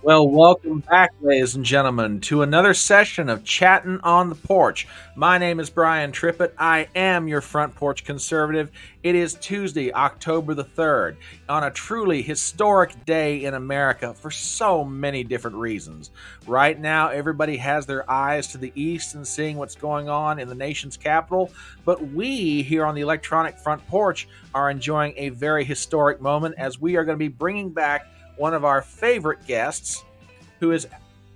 Well, welcome back, ladies and gentlemen, to another session of Chattin' on the Porch. My name is Brian Trippett. I am your front porch conservative. It is Tuesday, October the 3rd, on a truly historic day in America for so many different reasons. Right now, everybody has their eyes to the east and seeing what's going on in the nation's capital, but we here on the electronic front porch are enjoying a very historic moment as we are going to be bringing back one of our favorite guests who is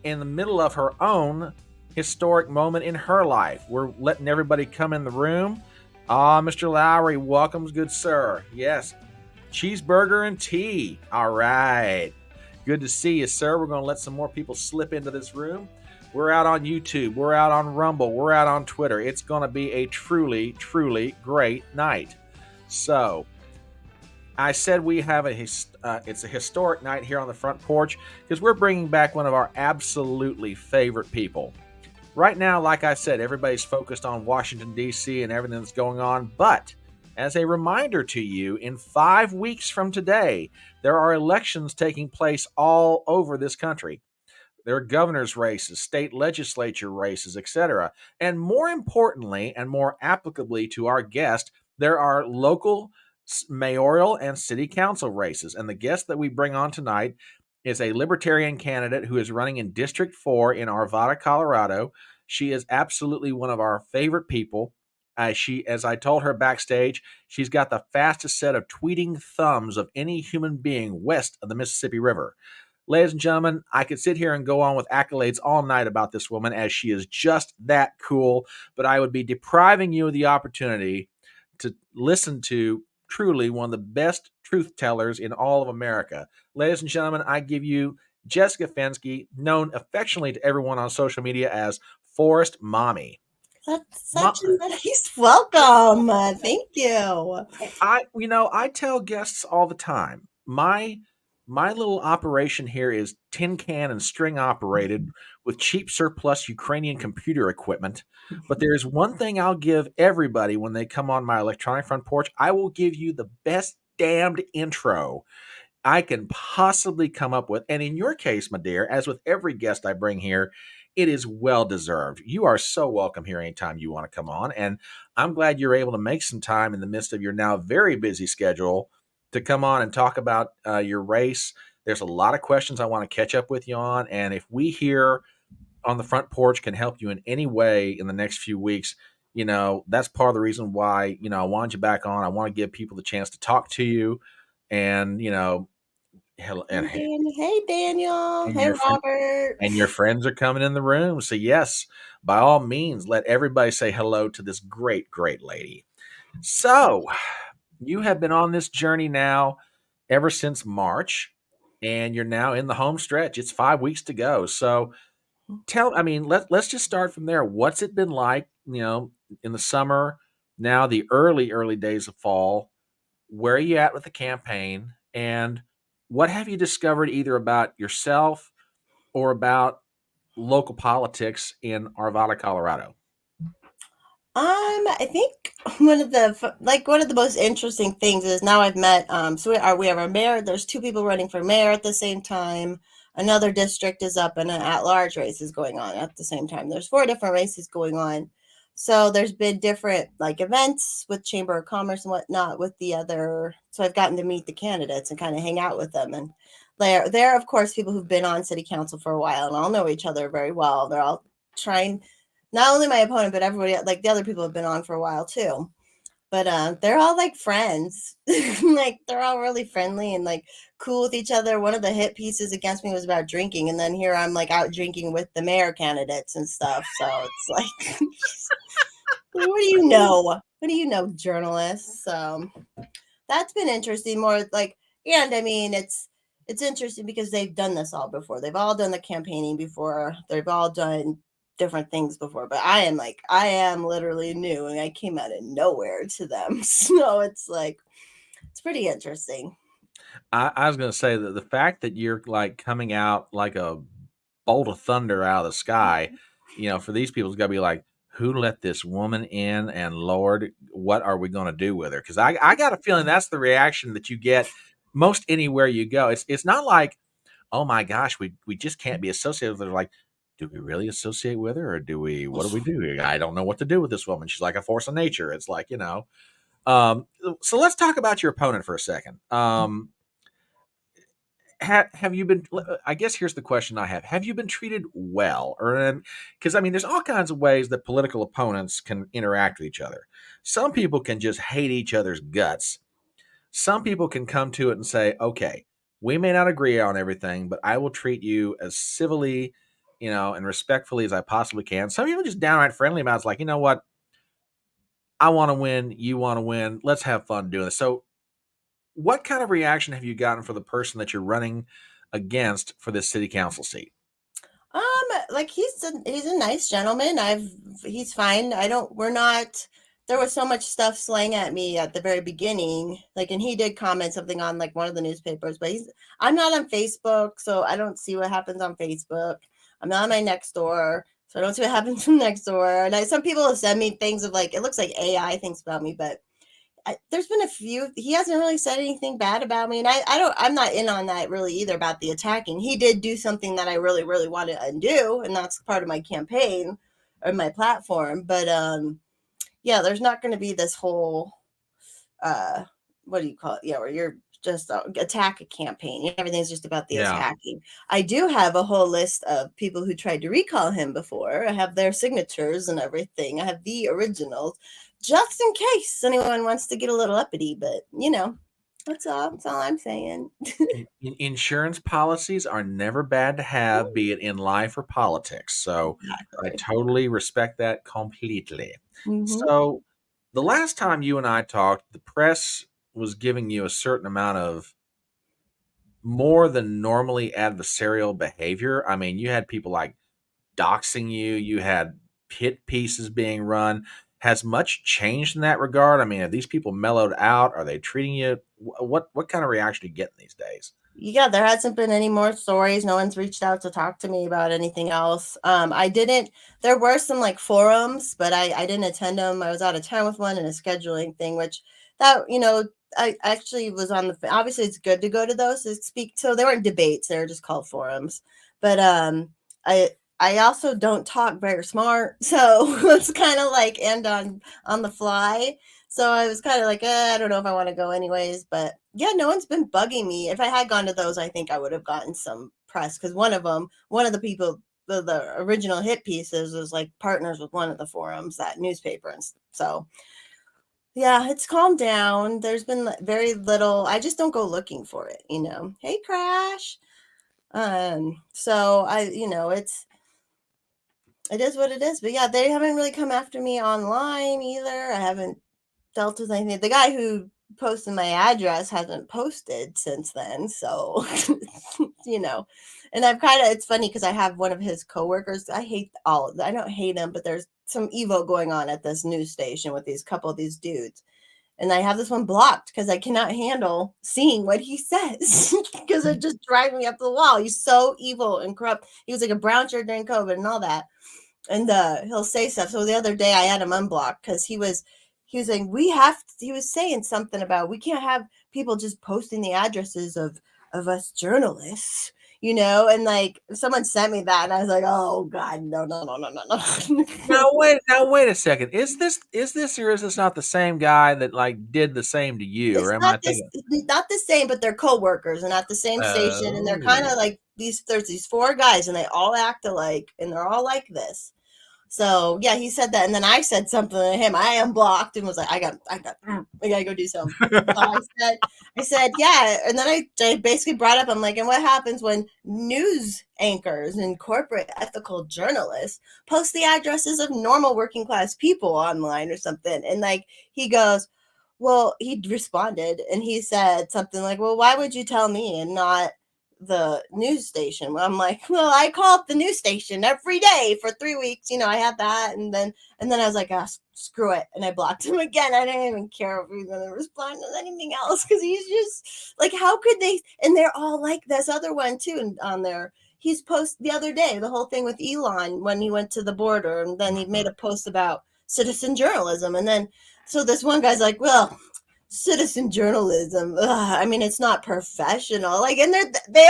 in the middle of her own historic moment in her life. We're letting everybody come in the room. Mr. Lowry, welcome, good sir. Yes, cheeseburger and tea. All right. Good to see you, sir. We're going to let some more people slip into this room. We're out on YouTube. We're out on Rumble. We're out on Twitter. It's going to be a truly, truly great night. So, I said we have it's a historic night here on the front porch because we're bringing back one of our absolutely favorite people. Right now, like I said, everybody's focused on Washington, D.C. and everything that's going on. But as a reminder to you, in 5 weeks from today, there are elections taking place all over this country. There are governor's races, state legislature races, etc. And more importantly, and more applicably to our guest, there are local mayoral and city council races. And the guest that we bring on tonight is a libertarian candidate who is running in District 4 in Arvada, Colorado. She is absolutely one of our favorite people. As I told her backstage, she's got the fastest set of tweeting thumbs of any human being west of the Mississippi River. Ladies and gentlemen, I could sit here and go on with accolades all night about this woman as she is just that cool, but I would be depriving you of the opportunity to listen to truly one of the best truth tellers in all of America. Ladies and gentlemen, I give you Jessica Fenske, known affectionately to everyone on social media as Forest Mommy. That's such a nice welcome. Thank you. I tell guests all the time, my little operation here is tin can and string operated with cheap surplus Ukrainian computer equipment. But there's one thing I'll give everybody when they come on my electronic front porch. I will give you the best damned intro I can possibly come up with. And in your case, my dear, as with every guest I bring here, it is well deserved. You are so welcome here anytime you want to come on. And I'm glad you're able to make some time in the midst of your now very busy schedule to come on and talk about your race. There's a lot of questions I want to catch up with you on. And if we here on the front porch can help you in any way in the next few weeks, that's part of the reason why, I wanted you back on. I want to give people the chance to talk to you. And, hello, Hey, Daniel. Hey, Robert. And your friends are coming in the room. So, yes, by all means, let everybody say hello to this great, great lady. So, you have been on this journey now ever since March, and you're now in the home stretch. It's 5 weeks to go. So, let's just start from there. What's it been like, in the summer, now the early days of fall? Where are you at with the campaign? And what have you discovered either about yourself or about local politics in Arvada, Colorado? I think one of the most interesting things is now I've met. So we have our mayor. There's two people running for mayor at the same time. Another district is up, and an at-large race is going on at the same time. There's 4 different races going on. So there's been different events with Chamber of Commerce and whatnot with the other. So I've gotten to meet the candidates and kind of hang out with them. And they're of course people who've been on city council for a while and all know each other very well. They're all trying, not only my opponent, but everybody, the other people have been on for a while too. But they're all friends. They're all really friendly and cool with each other. One of the hit pieces against me was about drinking, and then here I'm out drinking with the mayor candidates and stuff. So it's what do you know? What do you know, journalists? So that's been interesting. More and I mean it's interesting because they've done this all before. They've all done the campaigning before. They've all done different things before, but I am literally new, and I came out of nowhere to them. So it's pretty interesting. I was going to say that the fact that you're coming out like a bolt of thunder out of the sky, for these people, it's got to be like, who let this woman in? And Lord, what are we going to do with her? Because I got a feeling that's the reaction that you get most anywhere you go. It's not like oh my gosh, we just can't be associated with her. Like, do we really associate with her, or what do we do? I don't know what to do with this woman. She's like a force of nature. It's like, so let's talk about your opponent for a second. Have you been, I guess here's the question I have you been treated well? Or because I mean there's all kinds of ways that political opponents can interact with each other. Some people can just hate each other's guts. Some people can come to it and say, okay, we may not agree on everything, but I will treat you as civilly, and respectfully as I possibly can. Some people just downright friendly about it's like, you know what, I want to win, you want to win, let's have fun doing this. So what kind of reaction have you gotten for the person that you're running against for this city council seat? Like he's a nice gentleman. He's fine. We're not, there was so much stuff slang at me at the very beginning. Like, and he did comment something on like one of the newspapers, but I'm not on Facebook, so I don't see what happens on Facebook. I'm not on my next door, so I don't see what happens from next door. And some people have sent me things of like, it looks like AI thinks about me, but there's been a few, he hasn't really said anything bad about me. And I'm not in on that really either about the attacking. He did do something that I really, really want to undo. And that's part of my campaign or my platform. But, yeah, there's not going to be this whole, what do you call it? Yeah. Where you're just attack a campaign. Everything's just about the Yeah. attacking. I do have a whole list of people who tried to recall him before. I have their signatures and everything. I have the originals, just in case anyone wants to get a little uppity, but that's all I'm saying. Insurance policies are never bad to have, be it in life or politics. So I Exactly. totally respect that completely. Mm-hmm. So the last time you and I talked, the press was giving you a certain amount of more than normally adversarial behavior. I mean, you had people like doxing you, you had hit pieces being run. Has much changed in that regard? I mean, have these people mellowed out? Are they treating you? What kind of reaction are you getting these days? Yeah, there hasn't been any more stories. No one's reached out to talk to me about anything else. I didn't, there were some like forums, but I didn't attend them. I was out of town with one and a scheduling thing, which that, I actually was on obviously it's good to go to those to speak. So they weren't debates. They were just called forums. But, I also don't talk very smart. So it's kind of like end on the fly. So I was kind of like, I don't know if I want to go anyways. But yeah, no one's been bugging me. If I had gone to those, I think I would have gotten some press because one of the people, the original hit pieces was like partners with one of the forums, that newspaper. And so yeah, it's calmed down. There's been very little. I just don't go looking for it, Hey, Crash. So it is what it is. But yeah, they haven't really come after me online either. I haven't dealt with anything. The guy who posted my address hasn't posted since then. So, and I've it's funny because I have one of his coworkers. I don't hate him, but there's some evil going on at this news station with these dudes. And I have this one blocked because I cannot handle seeing what he says because it just drives me up the wall. He's so evil and corrupt. He was like a brown shirt during COVID and all that. And he'll say stuff. So the other day I had him unblocked because he was saying he was saying something about we can't have people just posting the addresses of us journalists, and like someone sent me that and I was like, oh God, no, no, no, no, no, no. Now wait a second. Is this or is this not the same guy that like did the same to you? Or It's am I not this thinking? it's not the same, but they're co-workers and at the same station, and they're kind Oh, of like there's these four guys and they all act alike and they're all like this. So yeah, he said that, and then I said something to him. I unblocked and was like, I gotta go do something. So I said, yeah, and then I basically brought up, I'm like, and what happens when news anchors and corporate ethical journalists post the addresses of normal working class people online or something? And like he goes, well, he responded and he said something like, well, why would you tell me and not the news station? I'm like, well, I called the news station every day for 3 weeks. I had that. And then I was like, screw it. And I blocked him again. I didn't even care if he was going to respond to anything else because he's just like, how could they? And they're all like this other one too on there. He's posted the other day, the whole thing with Elon when he went to the border. And then he made a post about citizen journalism. And then, so this one guy's like, well, citizen journalism. Ugh, I mean, it's not professional. Like, and they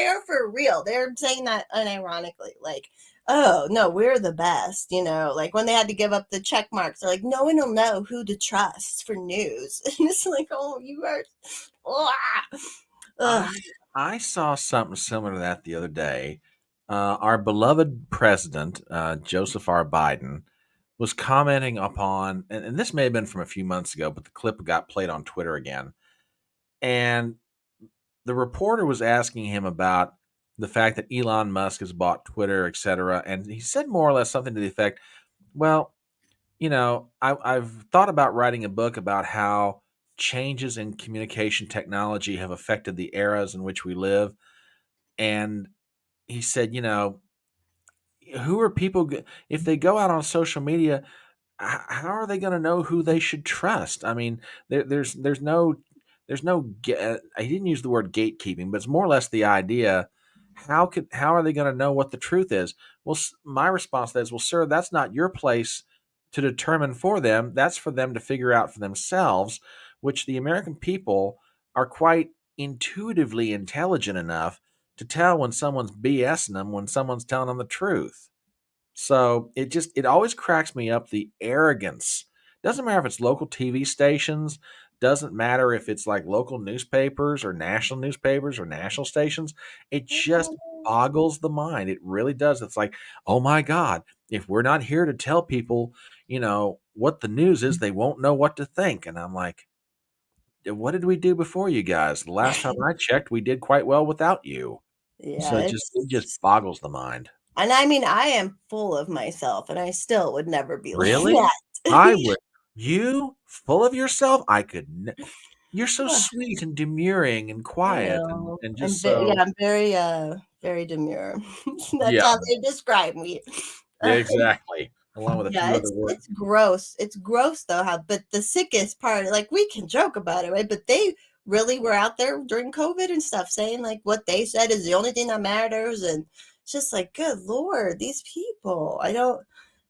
are for real. They're saying that unironically. Like, oh no, we're the best. Like when they had to give up the check marks, they're like, no one will know who to trust for news. And it's like, oh, you are. Ugh. I Ugh. I saw something similar to that the other day. Our beloved president, Joseph R. Biden, was commenting upon, and this may have been from a few months ago, but the clip got played on Twitter again. And the reporter was asking him about the fact that Elon Musk has bought Twitter, et cetera. And he said more or less something to the effect, well, I've thought about writing a book about how changes in communication technology have affected the eras in which we live. And he said, who are people, if they go out on social media, how are they going to know who they should trust? I mean, there's no. I didn't use the word gatekeeping, but it's more or less the idea. How are they going to know what the truth is? Well, my response to that is, well, sir, that's not your place to determine for them. That's for them to figure out for themselves. Which the American people are quite intuitively intelligent enough to tell when someone's BSing them, when someone's telling them the truth. So it always cracks me up, the arrogance. Doesn't matter if it's local TV stations, doesn't matter if it's like local newspapers or national stations. It just boggles the mind. It really does. It's like, oh my God, if we're not here to tell people, what the news is, they won't know what to think. And I'm like, what did we do before you guys? The last time I checked, we did quite well without you. So Yeah, it just it's. boggles the mind. And I mean, I am full of myself, and I still would never be like Really? I that. would. You full of yourself? You're so sweet and demurring and I quiet and know. and I'm just very, so. yeah, I'm very demure. That's Yeah, how they describe me. yeah, exactly. Along with a Yeah, few other it's words. it's gross. It's gross though how but the sickest part, like we can joke about it, right? But they really were out there during COVID and stuff saying like what they said is the only thing that matters. And it's just like, good Lord, these people.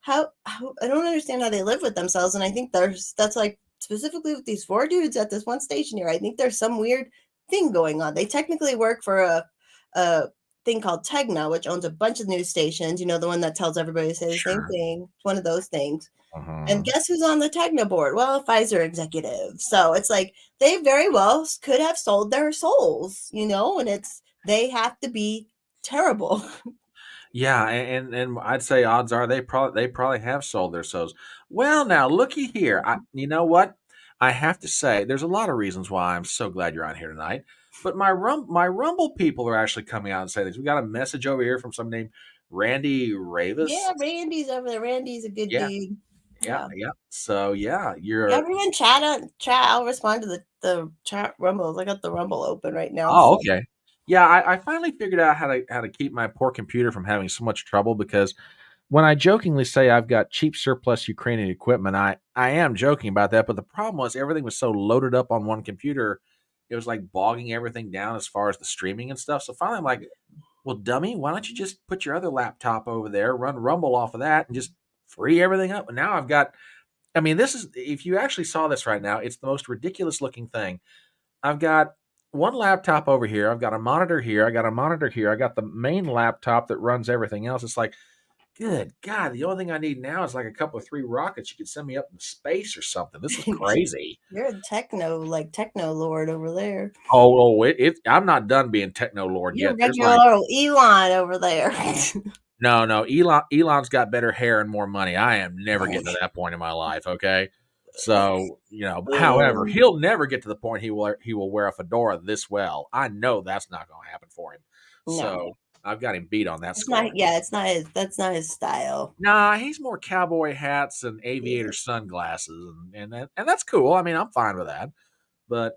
How I don't understand how they live with themselves. And I think that's like specifically with these four dudes at this one station here. I think there's some weird thing going on. They technically work for a thing called Tegna, which owns a bunch of news stations, the one that tells everybody to say the same Sure. thing. It's one of those things. And Mhm. guess who's on the Tegna board? Well, a Pfizer executive. So it's like they very well could have sold their souls, and they have to be terrible. Yeah, and I'd say odds are they probably have sold their souls. Well, now looky here. You know what? I have to say, there's a lot of reasons why I'm so glad you're on here tonight. But my Rumble people are actually coming out and saying this. We got a message over here from some named Randy Yeah, Ravis. Randy's over there. Randy's a good Yeah, dude. yeah, Yeah. yeah. So yeah, Yeah, you're. everyone chat. I'll respond to the chat rumbles. I got the rumble open right now. Oh, So okay. Yeah, I finally figured out how to keep my poor computer from having so much trouble because when I jokingly say I've got cheap surplus Ukrainian equipment, I am joking about that. But the problem was everything was so loaded up on one computer, it was like bogging everything down as far as the streaming and stuff. So finally, I'm like, well, dummy, why don't you just put your other laptop over there, run Rumble off of that, and just free everything up? And now I've got. I mean, this is if you actually saw this right now, it's the most ridiculous looking thing. I've got one laptop over here. I've got a monitor here. I got a monitor here. I got the main laptop that runs everything else. It's like, good God, the only thing I need now is like a couple of three rockets. You could send me up in space or something. This is crazy. you're a techno lord over there. I'm not done being techno lord You're yet. There's like, regular old Elon over there. no. Elon's got better hair and more money. I am never getting to that point in my life. Okay. So, however, he'll never get to the point he will wear a fedora this well. I know that's not going to happen for him. No, So I've got him beat on that it's score. not. Yeah, it's not his. That's not his style. Nah, he's more cowboy hats and aviator Yeah. sunglasses, and that's cool. I mean, I'm fine with that. But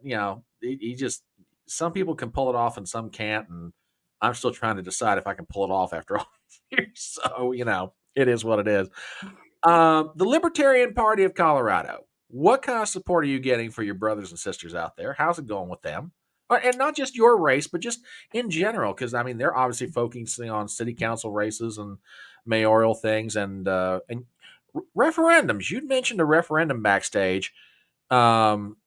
he just some people can pull it off and some can't, and I'm still trying to decide if I can pull it off after all these years. So it is what it is. The Libertarian Party of Colorado. What kind of support are you getting for your brothers and sisters out there? How's it going with them? And not just your race, but just in general, because I mean they're obviously focusing on city council races and mayoral things and referendums. You'd mentioned a referendum backstage. Um,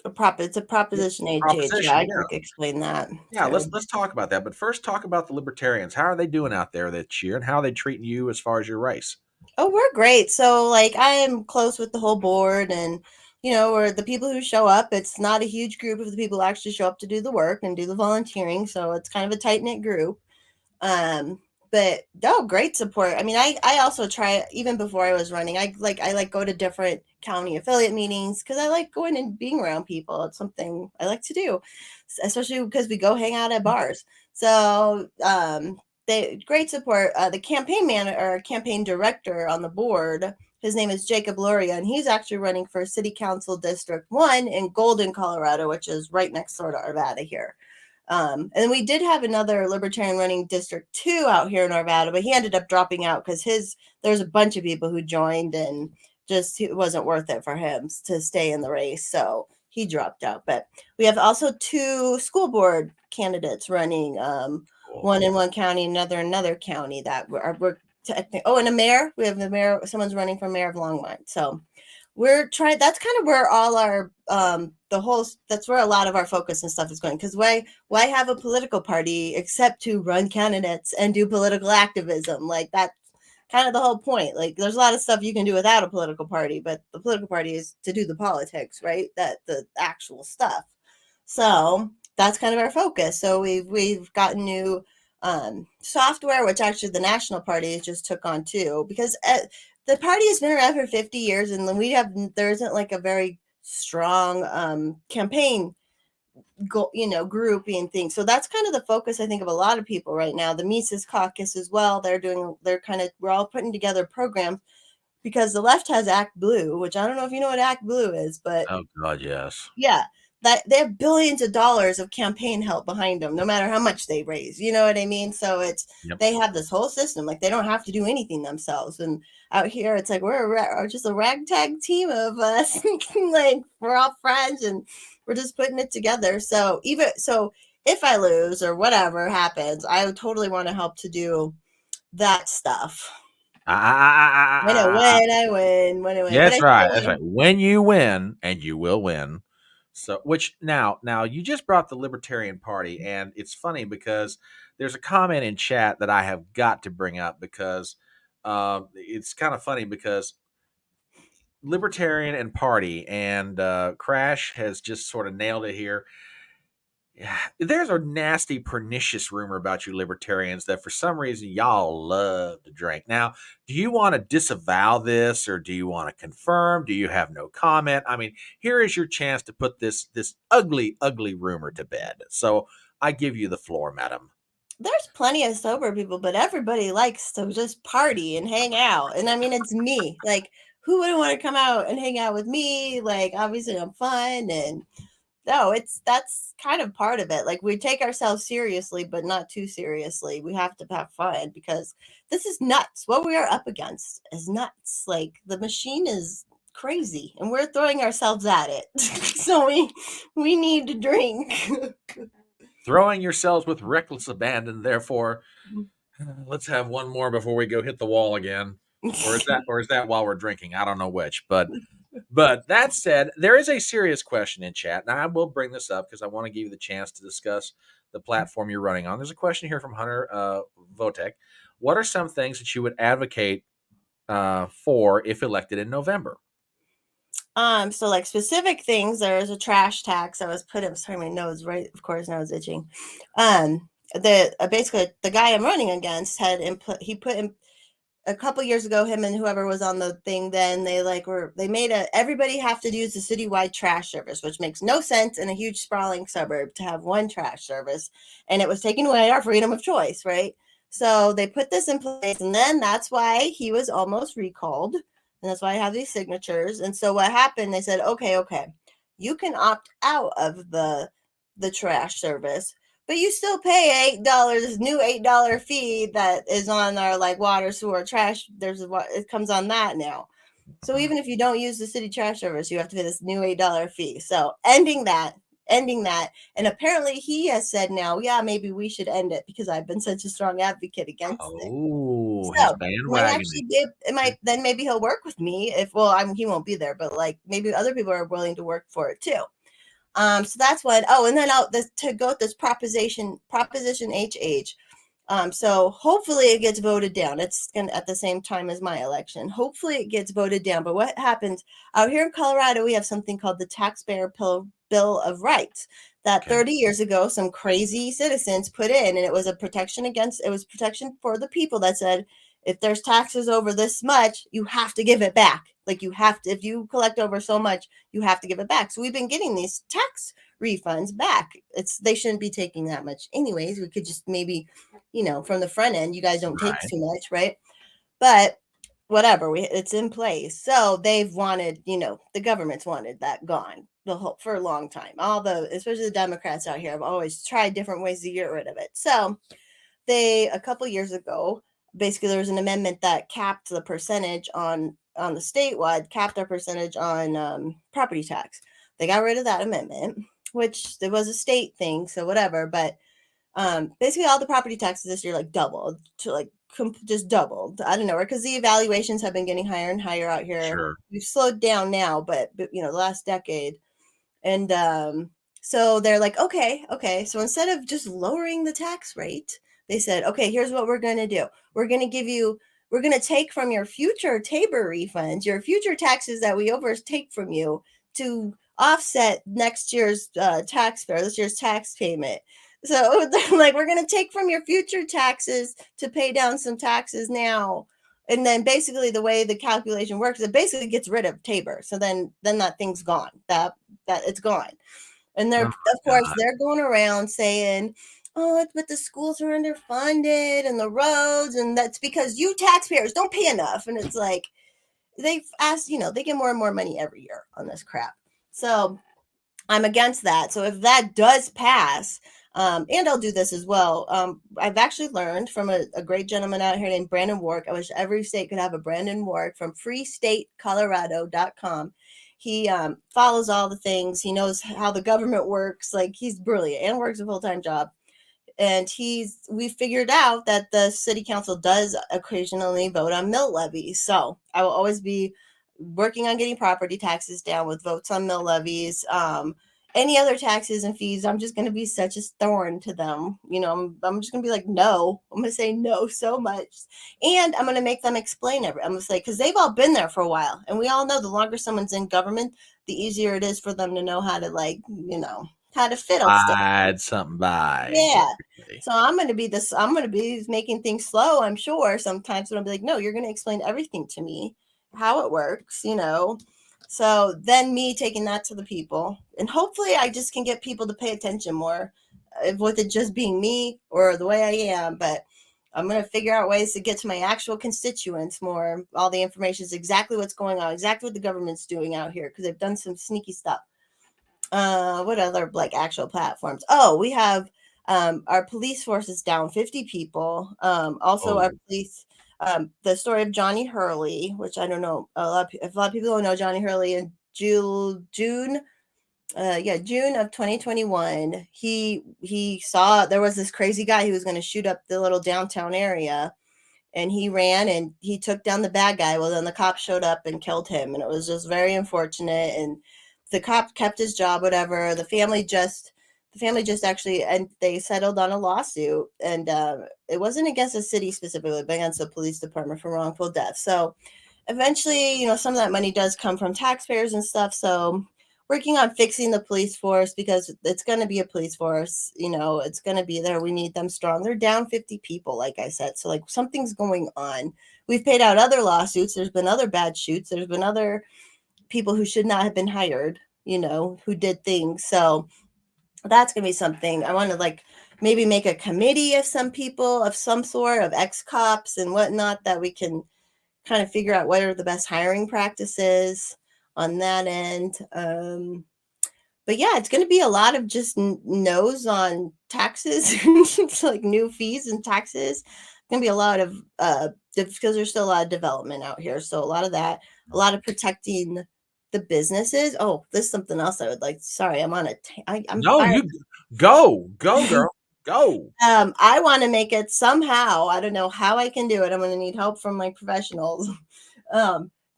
It's a Proposition 8 change. Yeah, Proposition. I Yeah, can explain that. yeah. So, Let's talk about that. But first, talk about the libertarians. How are they doing out there this year, and how are they treating you as far as your race? oh, we're great. So, like, I am close with the whole board, and or the people who show up. It's not a huge group of the people who actually show up to do the work and do the volunteering. So it's kind of a tight knit group. Um, but no, great support. I mean, I also try even before I was running. I go to different county affiliate meetings because I like going and being around people. It's something I like to do, especially because we go hang out at bars. So they great support. The campaign manager or campaign director on the board. His name is Jacob Loria, and he's actually running for City Council District 1 in Golden, Colorado, which is right next door to Arvada here. And we did have another libertarian running District 2 out here in Arvada, but he ended up dropping out because there's a bunch of people who joined and just it wasn't worth it for him to stay in the race. So he dropped out. But we have also 2 school board candidates running, one in one county, another in another county that we're and a mayor. We have the mayor, someone's running for mayor of Longmont. So we're trying, that's kind of where all our that's where a lot of our focus and stuff is going, because why have a political party except to run candidates and do political activism? Like, that's kind of the whole point. Like, there's a lot of stuff you can do without a political party, but the political party is to do the politics, right? That the actual stuff. So that's kind of our focus. So we've gotten new software, which actually the national party just took on too, because the party has been around for 50 years, and there isn't like a very strong campaign grouping thing. So that's kind of the focus, I think, of a lot of people right now. The Mises Caucus as well. We're all putting together programs because the left has Act Blue, which I don't know if you know what Act Blue is, but Oh God, yes. yeah, that they have billions of dollars of campaign help behind them, no matter how much they raise. You know what I mean? So Yep. they have this whole system, like they don't have to do anything themselves. And out here, it's like we're just a ragtag team of us, like we're all friends and we're just putting it together. So if I lose or whatever happens, I would totally want to help to do that stuff. When I win, I win. When I win, but That's I right. feel That's right. When you win, and you will win. So, which now you just brought the Libertarian Party, and it's funny because there's a comment in chat that I have got to bring up because it's kind of funny because Libertarian and Party and Crash has just sort of nailed it here. Yeah, there's a nasty, pernicious rumor about you libertarians that for some reason y'all love to drink. Now, do you want to disavow this or do you want to confirm? Do you have no comment? I mean, here is your chance to put this ugly, ugly rumor to bed. So I give you the floor, madam. there's plenty of sober people, but everybody likes to just party and hang out. And I mean, it's me. Like, who wouldn't want to come out and hang out with me? Like, obviously, I'm fun. And no, that's kind of part of it. Like, we take ourselves seriously, but not too seriously. We have to have fun because this is nuts. What we are up against is nuts. Like, the machine is crazy and we're throwing ourselves at it. So we need to drink. Throwing yourselves with reckless abandon, therefore, let's have one more before we go hit the wall again. Or is that while we're drinking? I don't know which, but that said, there is a serious question in chat, and I will bring this up because I want to give you the chance to discuss the platform you're running on. There's a question here from Hunter Votek. What are some things that you would advocate for if elected in November? So like specific things, there's a trash tax that was put in. Sorry, my nose, right? Of course, now it's itching. Basically the guy I'm running against he put in a couple years ago, him and whoever was on the thing then, they made everybody have to use the citywide trash service, which makes no sense in a huge sprawling suburb to have one trash service. And it was taking away our freedom of choice, right? So they put this in place, and then that's why he was almost recalled. And that's why I have these signatures. And so what happened, they said, okay, you can opt out of the trash service, but you still pay $8, this new $8 fee that is on our like water, sewer, trash. It comes on that now. So even if you don't use the city trash service, you have to pay this new $8 fee. So ending that. And apparently he has said now, yeah, maybe we should end it because I've been such a strong advocate against it. Oh, So his bandwagon. then maybe he'll work with me he won't be there, but like maybe other people are willing to work for it too. So that's one. Oh, and then to go with this Proposition HH. So hopefully it gets voted down. It's going to, at the same time as my election. Hopefully it gets voted down. But what happens out here in Colorado, we have something called the Taxpayer Bill of Rights that 30 years ago, some crazy citizens put in, and it was protection for the people that said, if there's taxes over this much, you have to give it back. Like you have to, if you collect over so much, you have to give it back. So we've been getting these tax refunds back. They shouldn't be taking that much anyways. We could just maybe, from the front end, you guys don't take too much, right? But whatever, it's in place. So they've wanted, the government's wanted that gone for a long time. Especially the Democrats out here have always tried different ways to get rid of it. So a couple years ago, basically there was an amendment that capped the percentage on the statewide, capped our percentage on property tax. They got rid of that amendment, which there was a state thing, so whatever. But basically all the property taxes this year doubled to just doubled. I don't know, because the evaluations have been getting higher and higher out here. Sure. We've slowed down now, but the last decade. And so they're like, okay. So instead of just lowering the tax rate, they said, okay, here's what we're going to do. We're going to take from your future Tabor refunds, your future taxes that we overtake from you to offset next year's this year's tax payment. So they're like, we're going to take from your future taxes to pay down some taxes now. And then basically the way the calculation works, it basically gets rid of Tabor. So then that thing's gone. That it's gone. And they're, of course, they're going around saying, oh, but the schools are underfunded and the roads, and that's because you taxpayers don't pay enough. And it's like, they've asked, they get more and more money every year on this crap. So I'm against that. So if that does pass, and I'll do this as well. I've actually learned from a great gentleman out here named Brandon Warwick. I wish every state could have a Brandon Warwick from freestatecolorado.com. He follows all the things. He knows how the government works. He's brilliant and works a full-time job. And we figured out that the city council does occasionally vote on mill levies. So I will always be working on getting property taxes down with votes on mill levies. Any other taxes and fees, I'm just going to be such a thorn to them. I'm just going to be like, no. I'm going to say no so much. And I'm going to make them explain everything. I'm going to say, because they've all been there for a while. And we all know the longer someone's in government, the easier it is for them to know how to, how to fiddle stuff. Something by. Yeah. So I'm going to be making things slow, I'm sure, sometimes. But I'll be like, no, you're going to explain everything to me, how it works, So then me taking that to the people, and hopefully I just can get people to pay attention more with it just being me or the way I am. But I'm going to figure out ways to get to my actual constituents more. All the information is exactly what's going on, exactly what the government's doing out here, because they've done some sneaky stuff. What other actual platforms? Oh, we have our police force is down 50 people. Also our police, the story of Johnny Hurley, which I don't know, if a lot of people don't know Johnny Hurley, in June of 2021, he saw there was this crazy guy who was going to shoot up the little downtown area, and he ran and he took down the bad guy. Well, then the cops showed up and killed him, and it was just very unfortunate. And the cop kept his job, whatever. The family just actually, and they settled on a lawsuit, and it wasn't against the city specifically, but against the police department for wrongful death. So eventually, some of that money does come from taxpayers and stuff. So working on fixing the police force, because it's going to be a police force, it's going to be there. We need them strong. They're down 50 people, like I said. So something's going on. We've paid out other lawsuits. There's been other bad shoots. There's been other people who should not have been hired, who did things. So that's going to be something. I want to maybe make a committee of some people of some sort, of ex-cops and whatnot, that we can kind of figure out what are the best hiring practices on that end. But yeah, it's going to be a lot of just no's on taxes, new fees and taxes. It's going to be a lot of, because there's still a lot of development out here. So a lot of that, a lot of protecting the businesses. Oh, there's something else I would like. Sorry, I'm on I'm no, fired. You go, girl, go. I want to make it somehow. I don't know how I can do it. I'm going to need help from my professionals.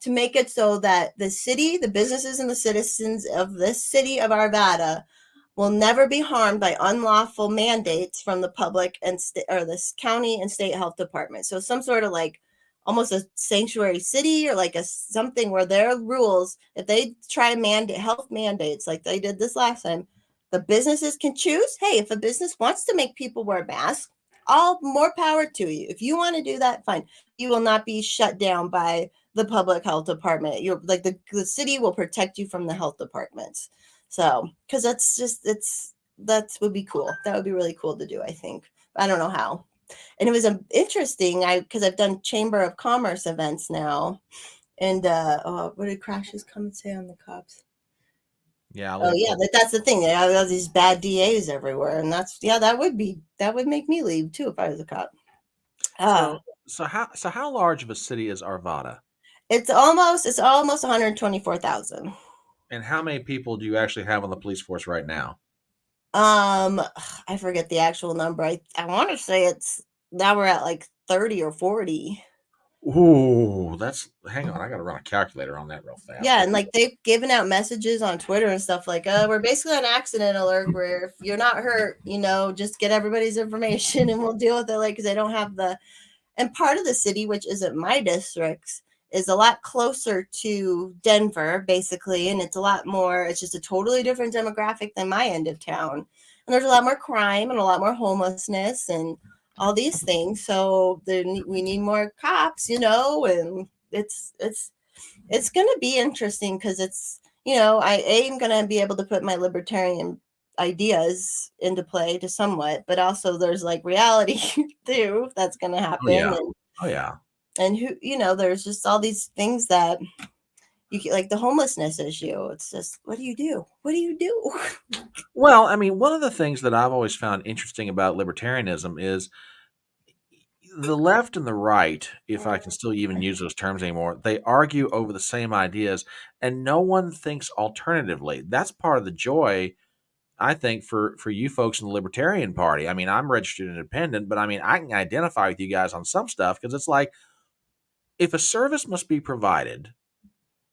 to make it so that the city, the businesses, and the citizens of this city of Arvada will never be harmed by unlawful mandates from the public and or this county and state health department. So some sort of like almost a sanctuary city or like a something where their rules, if they try to mandate health mandates like they did this last time, the businesses can choose. Hey, if a business wants to make people wear masks, all more power to you. If you want to do that, fine. You will not be shut down by the public health department. You're like the city will protect you from the health departments. So, because that would be cool. That would be really cool to do, I think. I don't know how. And it was interesting. Because I've done Chamber of Commerce events now, and what did Crashes come and say on the cops? Yeah. Oh yeah, that's the thing. They have all these bad DAs everywhere, and that would make me leave too if I was a cop. So how large of a city is Arvada? It's almost 124,000. And how many people do you actually have on the police force right now? I forget the actual number. I want to say it's now we're at like 30 or 40. Ooh, hang on, I gotta run a calculator on that real fast. Yeah, and like they've given out messages on Twitter and stuff like, we're basically an accident alert where if you're not hurt, just get everybody's information and we'll deal with it. Like, because they don't have and part of the city, which isn't my districts, is a lot closer to Denver, basically, and it's just a totally different demographic than my end of town. And there's a lot more crime and a lot more homelessness and all these things. So we need more cops, and it's going to be interesting because I am going to be able to put my libertarian ideas into play to somewhat, but also there's like reality too that's going to happen. Oh yeah. And there's just all these things that like the homelessness issue. It's just, what do you do? What do you do? Well, I mean, one of the things that I've always found interesting about libertarianism is the left and the right, if I can still even use those terms anymore, they argue over the same ideas and no one thinks alternatively. That's part of the joy, I think, for you folks in the Libertarian Party. I mean, I'm registered independent, but I mean, I can identify with you guys on some stuff because it's like, if a service must be provided,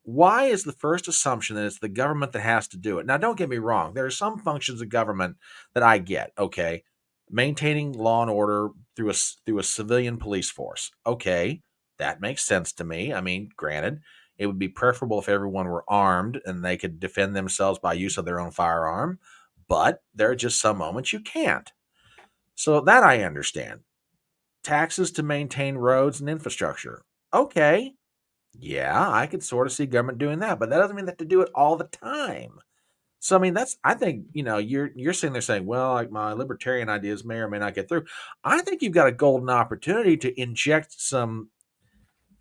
why is the first assumption that it's the government that has to do it? Now, don't get me wrong. There are some functions of government that I get. Okay, maintaining law and order through a civilian police force. Okay, that makes sense to me. I mean, granted, it would be preferable if everyone were armed and they could defend themselves by use of their own firearm. But there are just some moments you can't. So that I understand. Taxes to maintain roads and infrastructure. Okay, yeah, I could sort of see government doing that, but that doesn't mean they have to do it all the time. So I mean, I think, you're sitting there saying, well, like my libertarian ideas may or may not get through. I think you've got a golden opportunity to inject some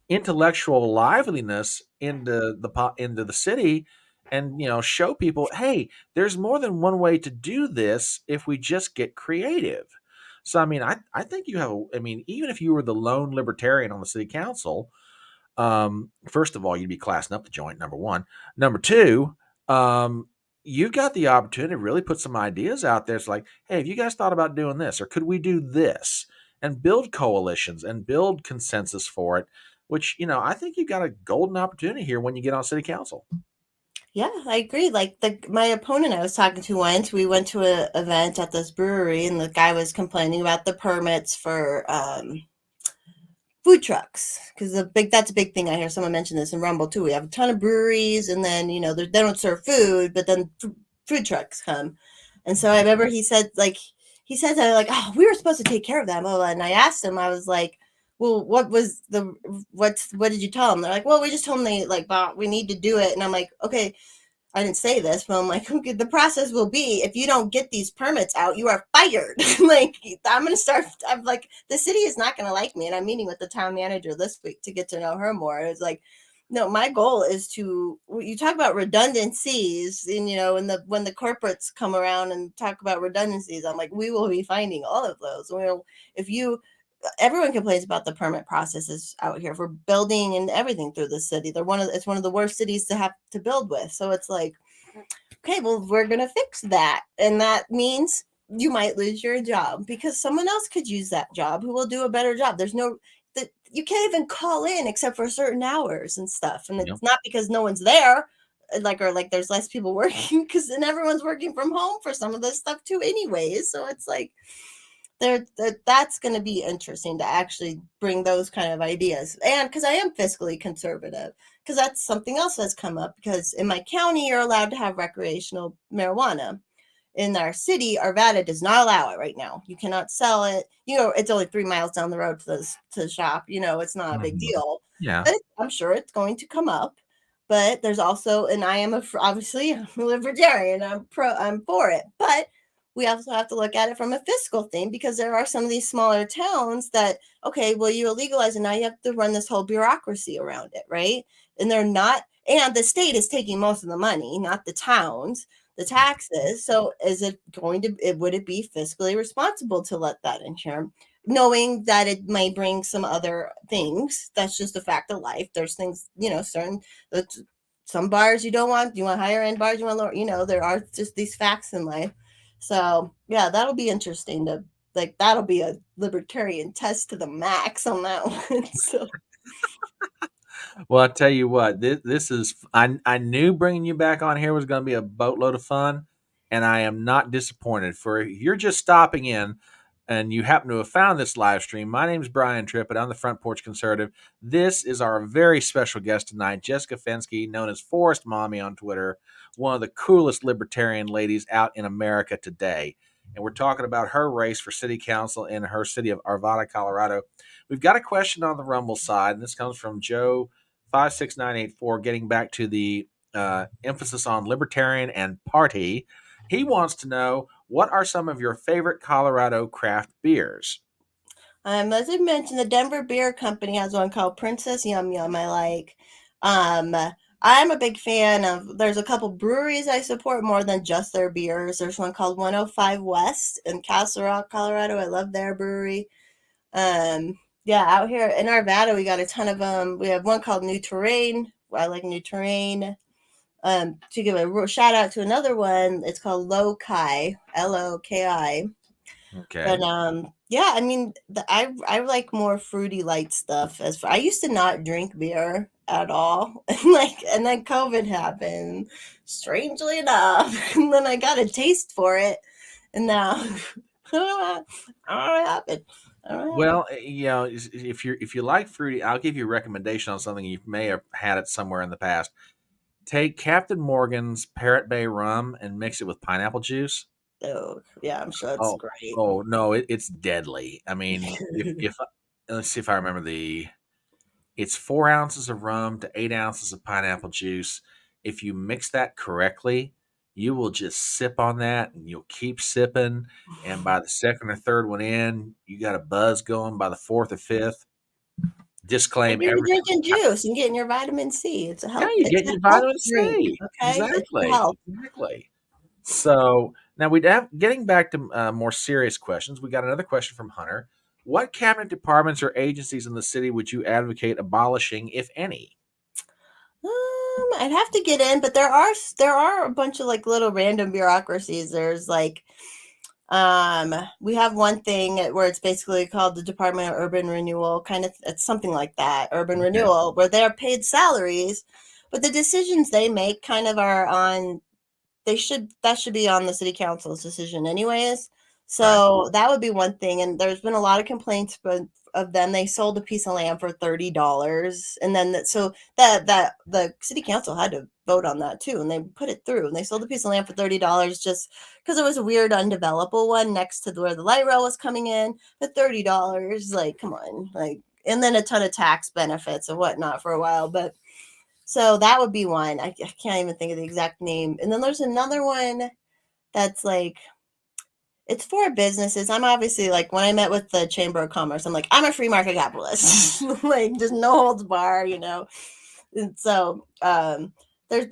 intellectual liveliness into the city and show people, hey, there's more than one way to do this if we just get creative. So I mean, I think I mean, even if you were the lone libertarian on the city council, first of all, you'd be classing up the joint, number one. Number two, you've got the opportunity to really put some ideas out there. It's like, hey, have you guys thought about doing this? Or could we do this? And build coalitions and build consensus for it, which, I think you've got a golden opportunity here when you get on city council. Yeah, I agree. Like my opponent I was talking to once, we went to an event at this brewery and the guy was complaining about the permits for food trucks, because that's a big thing. I hear someone mention this in Rumble too. We have a ton of breweries, and then they don't serve food, but then food trucks come. And so I remember he said that like, oh, we were supposed to take care of that. And I asked him, I was like, well, what did you tell them? They're like, well, we just told them we need to do it. And I'm like, okay, I didn't say this, but I'm like, okay, the process will be, if you don't get these permits out, you are fired. Like, I'm like, the city is not going to like me. And I'm meeting with the town manager this week to get to know her more. It's like, no, my goal is you talk about redundancies and, when the corporates come around and talk about redundancies, I'm like, we will be finding all of those. Everyone complains about the permit processes out here for building and everything through the city. It's one of the worst cities to have to build with. So it's like, okay, well, we're going to fix that. And that means you might lose your job because someone else could use that job who will do a better job. you can't even call in except for certain hours and stuff. And Yep. it's not because no one's there, or there's less people working, because then everyone's working from home for some of this stuff too anyways. So it's like that's going to be interesting to actually bring those kind of ideas. And because I am fiscally conservative, because that's something else that's come up, because in my county you're allowed to have recreational marijuana. In our city, Arvada does not allow it right now. You cannot sell it. It's only 3 miles down the road to the shop. It's not a big deal. Yeah. But I'm sure it's going to come up. But there's also, and I am obviously I'm a libertarian. I'm for it. But we also have to look at it from a fiscal thing, because there are some of these smaller towns that, okay, well, you legalize it, now you have to run this whole bureaucracy around it, right? And they're not, and the state is taking most of the money, not the towns, the taxes. So would it be fiscally responsible to let that in here, knowing that it may bring some other things? That's just a fact of life. There's things, some bars you don't want. You want higher end bars, you want lower, there are just these facts in life. So yeah, that'll be interesting that'll be a libertarian test to the max on that one. So Well, I tell you what, this is. I knew bringing you back on here was going to be a boatload of fun, and I am not disappointed. For if you're just stopping in, and you happen to have found this live stream, my name is Brian Trippett. I'm the Front Porch Conservative. This is our very special guest tonight, Jessica Fenske, known as Forest Mommy on Twitter, one of the coolest libertarian ladies out in America today. And we're talking about her race for city council in her city of Arvada, Colorado. We've got a question on the Rumble side, and this comes from Joe 56984, getting back to the emphasis on libertarian and party. He wants to know, what are some of your favorite Colorado craft beers? As I mentioned, the Denver Beer Company has one called Princess Yum Yum. I like. I'm a big fan of. There's a couple breweries I support more than just their beers. There's one called 105 West in Castle Rock, Colorado. I love their brewery. Yeah, out here in Arvada, we got a ton of them. We have one called New Terrain. I like New Terrain. To give a shout out to another one, it's called Loki, Loki. Okay. But yeah, I mean, I like more fruity light stuff. I used to not drink beer at all, and then COVID happened, strangely enough, and then I got a taste for it, and now I don't know what happened. Well, if you like fruity, I'll give you a recommendation on something you may have had it somewhere in the past. Take Captain Morgan's Parrot Bay rum and mix it with pineapple juice. Oh, yeah, I'm sure it's Oh, great. oh no, it's deadly. I mean, if let's see if I remember it's 4 ounces of rum to 8 ounces of pineapple juice. If you mix that correctly, you will just sip on that and you'll keep sipping. And by the second or third one in, you got a buzz going. By the fourth or fifth, disclaim You're every. drinking juice and getting your vitamin C. It's a Yeah, health. you're It's getting a your health vitamin drink. C. Okay, it's Exactly. health. Exactly. So now we'd have getting back to more serious questions. We got another question from Hunter. What cabinet departments or agencies in the city would you advocate abolishing, if any? I'd have to get in, but there are a bunch of little random bureaucracies. There's we have one thing where it's basically called the Department of Urban Renewal, kind of, it's something like that, Urban Renewal, where they're paid salaries, but the decisions they make kind of are on, that should be on the city council's decision anyways. So that would be one thing. And there's been a lot of complaints of them. They sold a piece of land for $30, and then so that the city council had to vote on that too, and they put it through, and they sold a piece of land for $30 just because it was a weird undevelopable one next to where the light rail was coming in. But $30, come on, and then a ton of tax benefits and whatnot for a while. But so that would be one. I can't even think of the exact name. And then there's another one that's it's for businesses. I'm obviously when I met with the Chamber of Commerce, I'm I'm a free market capitalist, just no holds bar, And so there's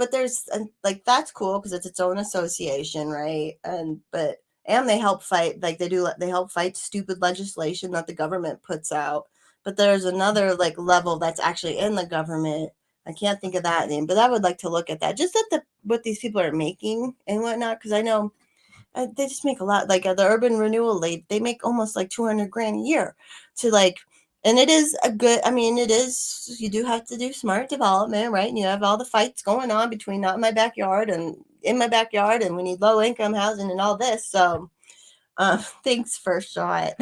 that's cool because it's its own association, right? And they help fight, they help fight stupid legislation that the government puts out. But there's another level that's actually in the government. I can't think of that name, but I would like to look at that, just at what these people are making and whatnot, because I know they just make a lot. The urban renewal, they make almost $200,000 a year to And it is a good, I mean, it is, you do have to do smart development, right? And you have all the fights going on between not in my backyard and in my backyard, and we need low income housing and all this. So, thanks for shot.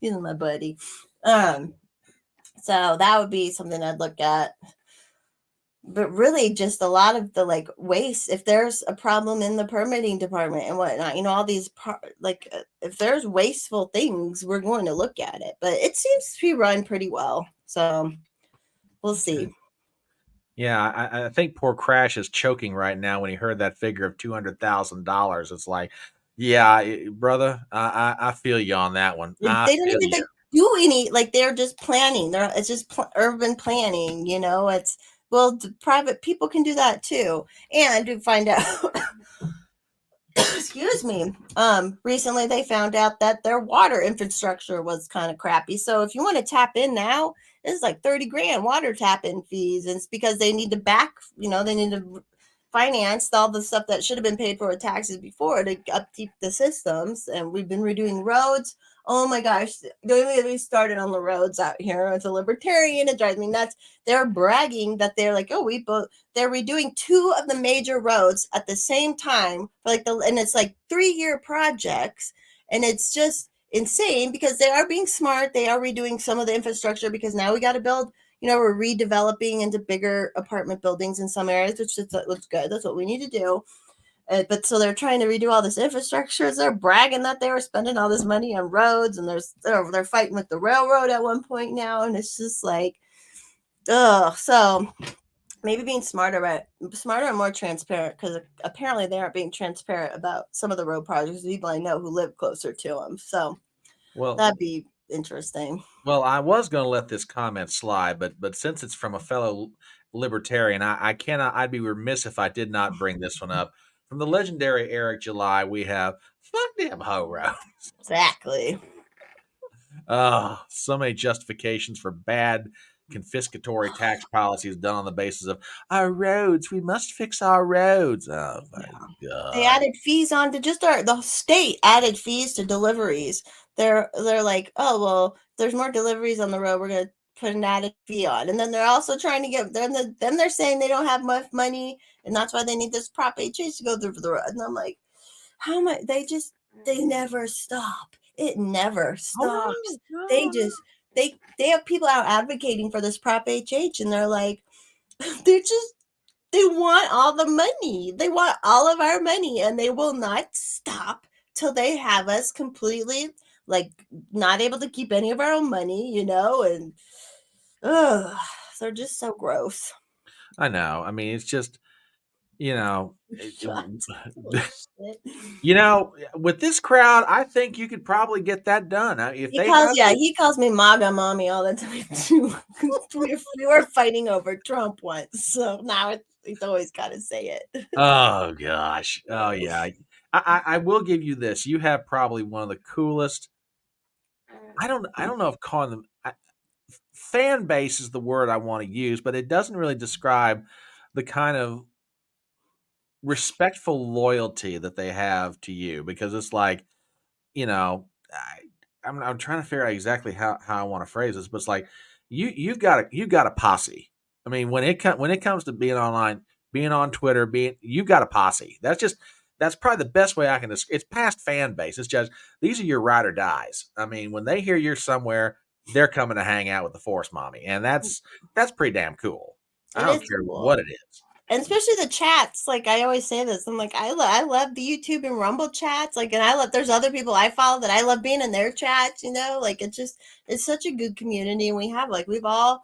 He's my buddy. Um, so that would be something I'd look at. But really, just a lot of the like waste. If there's a problem in the permitting department and whatnot, all these if there's wasteful things, we're going to look at it. But it seems to be run pretty well, so we'll see. Yeah, I think poor Crash is choking right now when he heard that figure of $200,000. It's like, yeah, brother, I feel you on that one. I They don't feel even you. like do any, like they're just planning. It's just urban planning. It's well, private people can do that too, and to find out. Excuse me. Recently they found out that their water infrastructure was kind of crappy. So if you want to tap in now, it's like 30 grand water tap in fees. And it's because they need to they need to finance all the stuff that should have been paid for with taxes before to upkeep the systems. And we've been redoing roads. Oh my gosh, don't even get me started on the roads out here. As a libertarian, it drives me nuts. They're bragging that they're like, oh, they're redoing two of the major roads at the same time for and it's like 3-year projects, and it's just insane because they are being smart. They are redoing some of the infrastructure because now we got to build. We're redeveloping into bigger apartment buildings in some areas, which looks good. That's what we need to do. But so they're trying to redo all this infrastructure. They're bragging that they were spending all this money on roads, and they're fighting with the railroad at one point now, and it's just like, ugh. So maybe being smarter and more transparent, because apparently they aren't being transparent about some of the road projects. People I know who live closer to them, so Well, that'd be interesting. well, I was going to let this comment slide, but since it's from a fellow libertarian, I cannot. I'd be remiss if I did not bring this one up. From the legendary Eric July, we have fuck them ho road. Exactly. Oh, so many justifications for bad confiscatory tax policies done on the basis of our roads. We must fix our roads. Oh my Yeah. They god. added fees on to the state added fees to deliveries. They're like, oh well, there's more deliveries on the road. We're gonna put an added fee on, and then they're also trying to get then they're saying they don't have much money, and that's why they need this Prop 8 change to go through for the road. And I'm like, how much? They never stop. It never Oh stops. They no, no. just they have people out advocating for this Prop HH, and they're like, they're just they want all the money. They want all of our money, and they will not stop till they have us completely like not able to keep any of our own money, and ugh, they're just so gross. I know. I mean, it's just you know, Shut. Shit. with this crowd, I think you could probably get that done. If they got the He calls me MAGA mommy all the time too. We were fighting over Trump once, so now he's always got to say it. oh gosh, oh yeah, I will give you this. You have probably one of the coolest. I don't know if calling them fan base is the word I want to use, but it doesn't really describe the kind of respectful loyalty that they have to you because it's like you know, I'm trying to figure out exactly how I want to phrase this, but it's like you've got a posse. I mean, when it comes to being online, being on Twitter, you've got a posse. That's probably the best way I can. It's past fan base. It's just these are your ride or dies. I mean, when they hear you're somewhere, they're coming to hang out with the Force Mommy, and that's pretty damn cool. I It don't is care what cool. it is. And especially the chats, like I always say this, I'm like, I love the YouTube and Rumble chats, like, and there's other people I follow that I love being in their chats, like it's such a good community. And we've all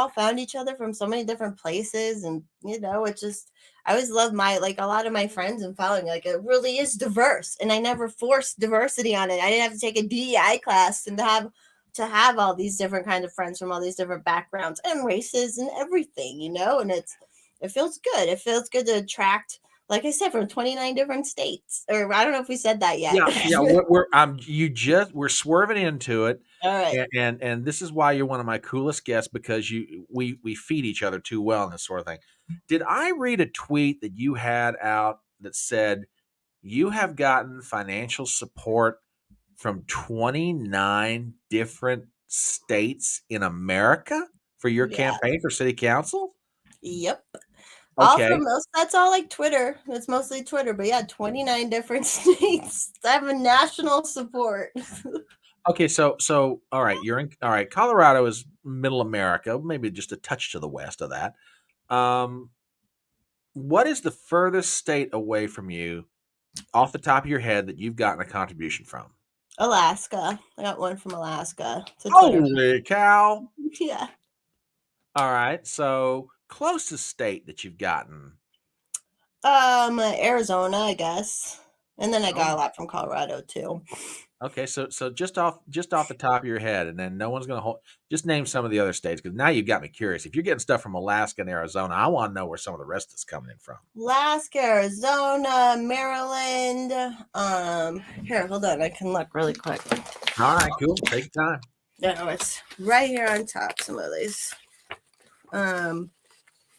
found each other from so many different places. And, it's just, I always love like a lot of my friends and following, like it really is diverse. And I never forced diversity on it. I didn't have to take a DEI class and to have all these different kinds of friends from all these different backgrounds and races and everything, and it feels good. It feels good to attract, like I said, from 29 different states. Or I don't know if we said that yet. Yeah, yeah. We're swerving into it, All right. and this is why you're one of my coolest guests because we feed each other too well and this sort of thing. Did I read a tweet that you had out that said you have gotten financial support from 29 different states in America for your Yeah. campaign for city council? Yep. All Okay. from those. That's all like Twitter. It's mostly Twitter, but yeah, 29 different states that have a national support. Okay, so all right, you're in all right, Colorado is middle America, maybe just a touch to the west of that. Um, what is the furthest state away from you off the top of your head that you've gotten a contribution from? Alaska. I got one from Alaska. It's a Twitter. Holy cow. Yeah. All right, so closest state that you've gotten. Arizona, I guess. And then I got a Oh, lot from Colorado too. okay, so just off the top of your head, and then no one's gonna hold. Just name some of the other states because now you've got me curious. If you're getting stuff from Alaska and Arizona, I want to know where some of the rest is coming in from. Alaska, Arizona, Maryland. Here, hold on. I can look really quick. All right, cool. Take your time. No, it's right here on top. Some of these. Let's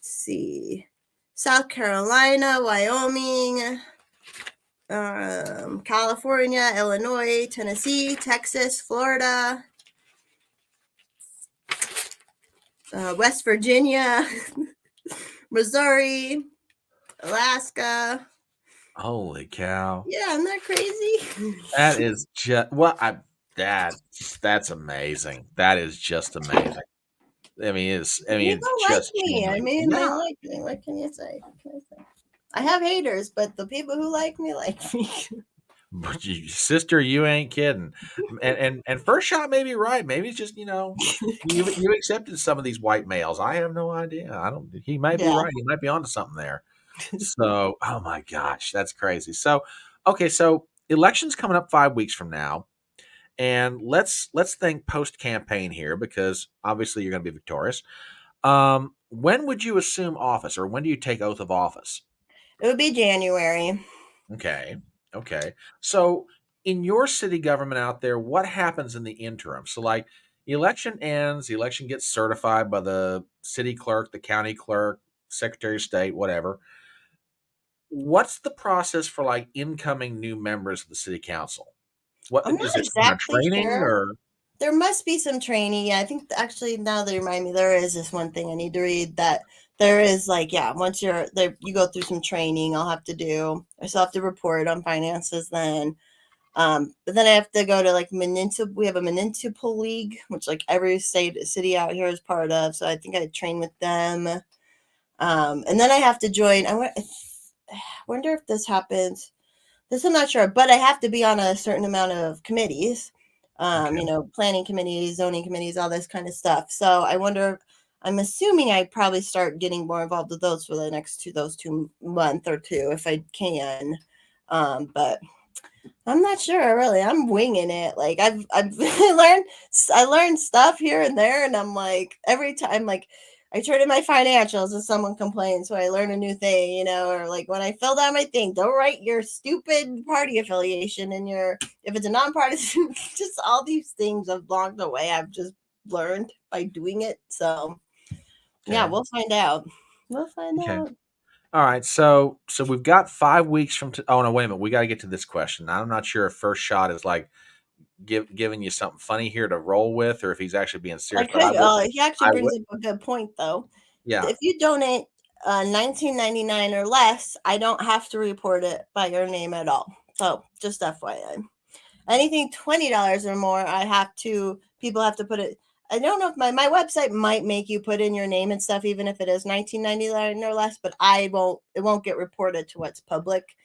see. South Carolina, Wyoming, California, Illinois, Tennessee, Texas, Florida, West Virginia, Missouri, Alaska. Holy cow! Yeah, isn't that crazy? That is just that's amazing. That is just amazing. It's People like just me. I genuine. mean, they Yeah, like me. What can you say? What can I say? I have haters, but the people who like me like me. but sister, you ain't kidding. And first shot may be right. Maybe it's just you accepted some of these white males. I have no idea. I don't. He might be Yeah. right. He might be onto something there. So, oh my gosh, that's crazy. So, okay, so elections coming up 5 weeks from now, and let's think post campaign here because obviously you're going to be victorious. When would you assume office, or when do you take oath of office? It would be January. Okay, okay. So, in your city government out there, what happens in the interim? So, like, election ends, the election gets certified by the city clerk, the county clerk, secretary of state, whatever. What's the process for like incoming new members of the city council? What I'm not is there some kind of exactly training sure. or There must be some training. Yeah, I think actually now they remind me there is this one thing I need to read that there is like, yeah, once you're there, you go through some training I'll have to do. I still have to report on finances then. But then I have to go to like municipal. We have a municipal league, which like every city out here is part of. So I think I train with them. And then I have to join. Wonder if this happens. This I'm not sure, but I have to be on a certain amount of committees. okay. Planning committees, zoning committees, all this kind of stuff. So I wonder. I'm assuming I probably start getting more involved with those for the next those 2 month or two if I can. But I'm not sure really. I'm winging it. Like I've I learned stuff here and there, and I'm like every time like I turn in my financials and someone complains, so I learn a new thing, or like when I filled out my thing, don't write your stupid party affiliation in your if it's a nonpartisan, just all these things along the way I've just learned by doing it. So yeah, Okay. we'll find out. We'll find Okay. out. All right. So we've got 5 weeks from. Oh no, wait a minute. We got to get to this question. I'm not sure if first shot is like giving you something funny here to roll with, or if he's actually being I serious. But I could. would. He actually I brings would. up a good point, though. Yeah. If you donate 19.99 or less, I don't have to report it by your name at all. So just FYI. Anything $20 or more, people have to put it. I don't know if my website might make you put in your name and stuff, even if it is 19.99 or less, but it won't get reported to what's public.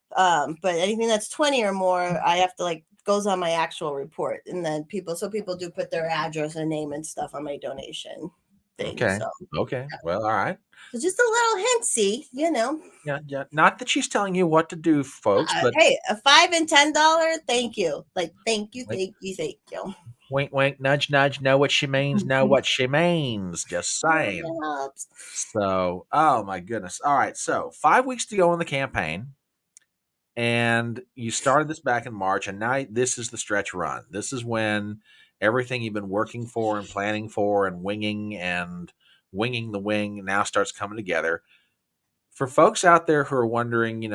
But anything that's 20 or more, I have to goes on my actual report. And then people do put their address and name and stuff on my donation thing. Okay. So, Okay. Well, all right. so just a little hintsy. Yeah. Yeah. Not that she's telling you what to do, folks, but Hey, a $5 and $10, thank you. Thank you, wink, thank you, thank you. wink, wink, nudge, nudge. Know what she means. Know what she means. Just saying. It helps. So, oh my goodness. All right. So, 5 weeks to go in the campaign. And you started this back in March, and now this is the stretch run. This is when everything you've been working for and planning for and winging the wing now starts coming together. For folks out there who are wondering,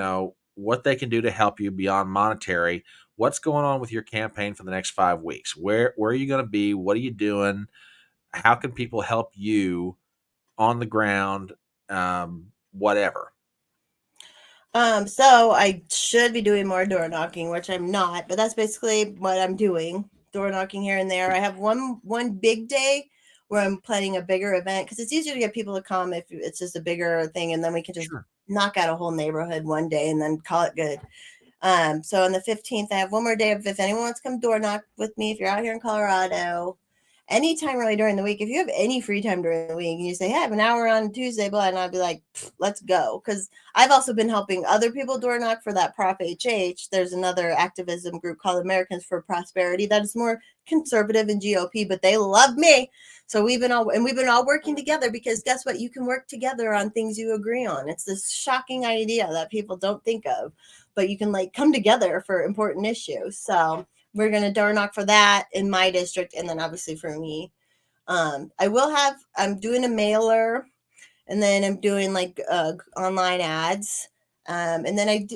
what they can do to help you beyond monetary, what's going on with your campaign for the next 5 weeks? Where are you going to be? What are you doing? How can people help you on the ground? Whatever. So I should be doing more door knocking, which I'm not, but that's basically what I'm doing. Door knocking here and there. I have one big day where I'm planning a bigger event because it's easier to get people to come if it's just a bigger thing, and then we can just knock out a whole neighborhood one day and then call it good. So on the 15th, I have one more day of if anyone wants to come door knock with me, if you're out here in Colorado, anytime really during the week, if you have any free time during the week and you say, hey, I have an hour on Tuesday, blah, and I'd be like, let's go. Because I've also been helping other people door knock for that Prop HH. There's another activism group called Americans for Prosperity that is more conservative and GOP, but they love me. So we've been all working together because guess what? You can work together on things you agree on. It's this shocking idea that people don't think of, but you can like come together for important issues. So we're going to door knock for that in my district. And then obviously for me, I'm doing a mailer, and then I'm doing like online ads. And then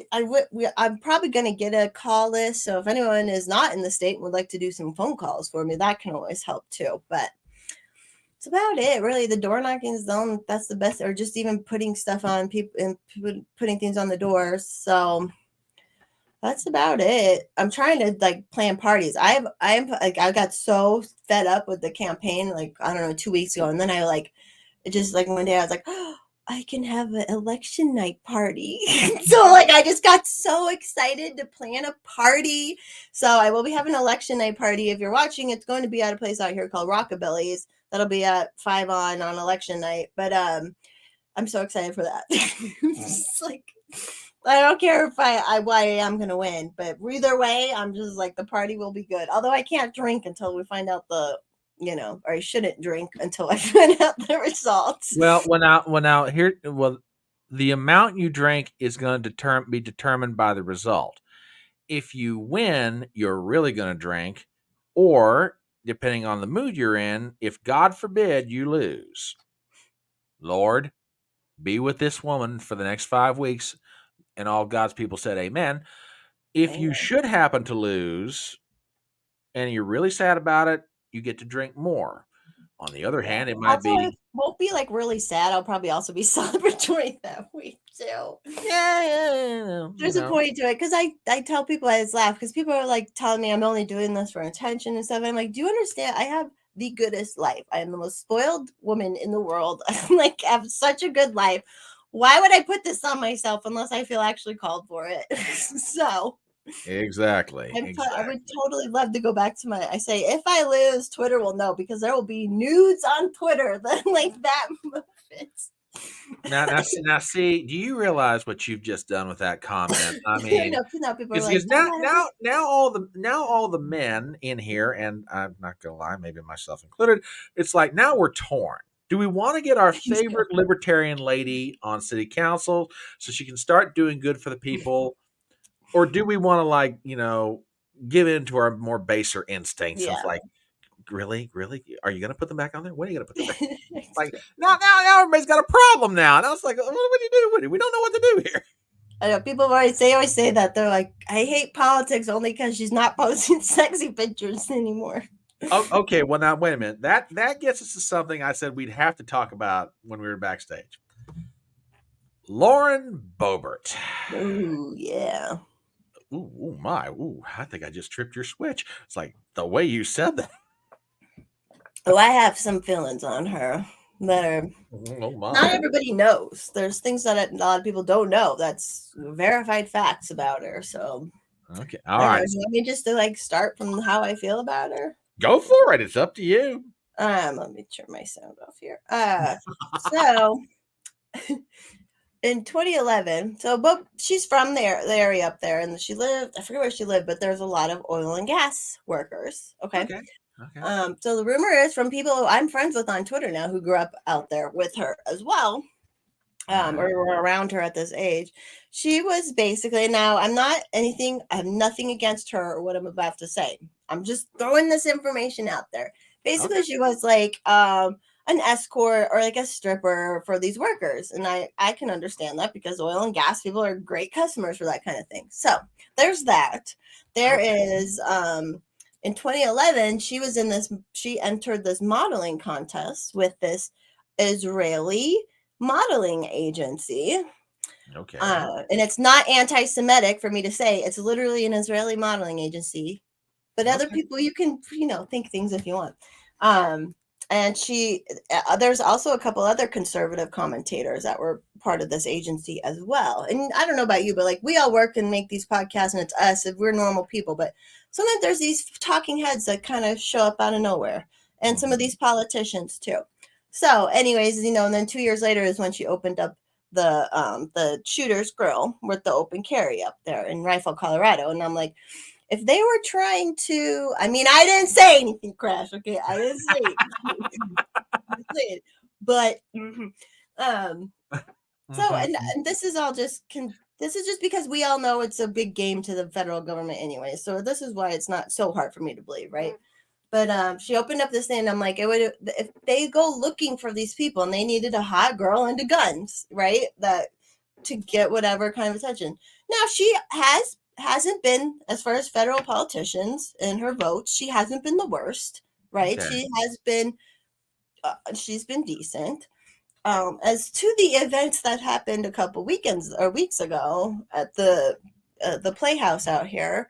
I'm probably going to get a call list. So if anyone is not in the state and would like to do some phone calls for me, that can always help too. But that's about it, really. The door knocking is that's the best, or just even putting stuff on people and putting things on the doors. So that's about it. I'm trying to like plan parties. I got so fed up with the campaign, like, I don't know, 2 weeks ago. And then just like one day I was like, oh, I can have an election night party. So like, I just got so excited to plan a party. So I will be having an election night party. If you're watching, it's going to be at a place out here called Rockabilly's. That'll be at 5 on election night. But I'm so excited for that. It's like, I don't care if I am going to win, but either way, I'm just like, the party will be good. Although I can't drink until we find out or I shouldn't drink until I find out the results. Well, the amount you drink is going to be determined by the result. If you win, you're really going to drink, or depending on the mood you're in, if God forbid you lose, Lord, be with this woman for the next 5 weeks. And all God's people said, amen. If you should happen to lose and you're really sad about it, you get to drink more. On the other hand, it might be. It won't be like really sad. I'll probably also be celebratory that week too. Yeah. There's a point to it because I tell people, I just laugh because people are like telling me I'm only doing this for attention and stuff. And I'm like, do you understand? I have the goodest life. I am the most spoiled woman in the world. I have such a good life. Why would I put this on myself unless I feel actually called for it? So Exactly. I would totally love to go back to I say, if I lose, Twitter will know because there will be nudes on Twitter that like that fits. Now, see, do you realize what you've just done with that comment? I mean, people are like, because now all the men in here, and I'm not gonna lie, maybe myself included, it's like now we're torn. Do we want to get our favorite libertarian lady on city council so she can start doing good for the people? Or do we want to give in to our more baser instincts of like, really? Are you going to put them back on there? When are you going to put them back? Like, now everybody's got a problem now. And I was like, what do you do with it? We don't know what to do here. I know people always say that. They're like, I hate politics only because she's not posting sexy pictures anymore. Oh, okay, well now wait a minute. That gets us to something I said we'd have to talk about when we were backstage. Lauren Boebert. Ooh, yeah. Ooh, my. Ooh, I think I just tripped your switch. It's like the way you said that. Oh, I have some feelings on her that are not everybody knows. There's things that a lot of people don't know. That's verified facts about her. So okay, all right. Do you want me just to start from how I feel about her? Go for it. It's up to you. Let me turn my sound off here. So in 2011, but she's from the area up there, and I forget where she lived, but there's a lot of oil and gas workers. Okay. So the rumor is from people I'm friends with on Twitter now who grew up out there with her as well, or were around her at this age. She was basically, now I have nothing against her or what I'm about to say. I'm just throwing this information out there. Basically, she was like, an escort or like a stripper for these workers. And I can understand that because oil and gas people are great customers for that kind of thing. So there's that. There is in 2011, she entered this modeling contest with this Israeli modeling agency. Okay. And it's not anti-Semitic for me to say. It's literally an Israeli modeling agency. But other people, you can, think things if you want. And there's also a couple other conservative commentators that were part of this agency as well. And I don't know about you, but like we all work and make these podcasts and it's us and we're normal people. But sometimes there's these talking heads that kind of show up out of nowhere. And some of these politicians too. So anyways, and then 2 years later is when she opened up the Shooter's Grill with the open carry up there in Rifle, Colorado. And I'm like, if they were trying to, I didn't say anything, Crash. Okay, I didn't say it. But so and this is all just this is just because we all know it's a big game to the federal government anyway. So this is why it's not so hard for me to believe, right? But she opened up this thing, and I'm like, if they go looking for these people and they needed a hot girl into guns, right? That to get whatever kind of attention. Now she hasn't been, as far as federal politicians and her votes, she hasn't been the worst, right? Okay. She has been, she's been decent. As to the events that happened a couple weekends or weeks ago at the Playhouse out here,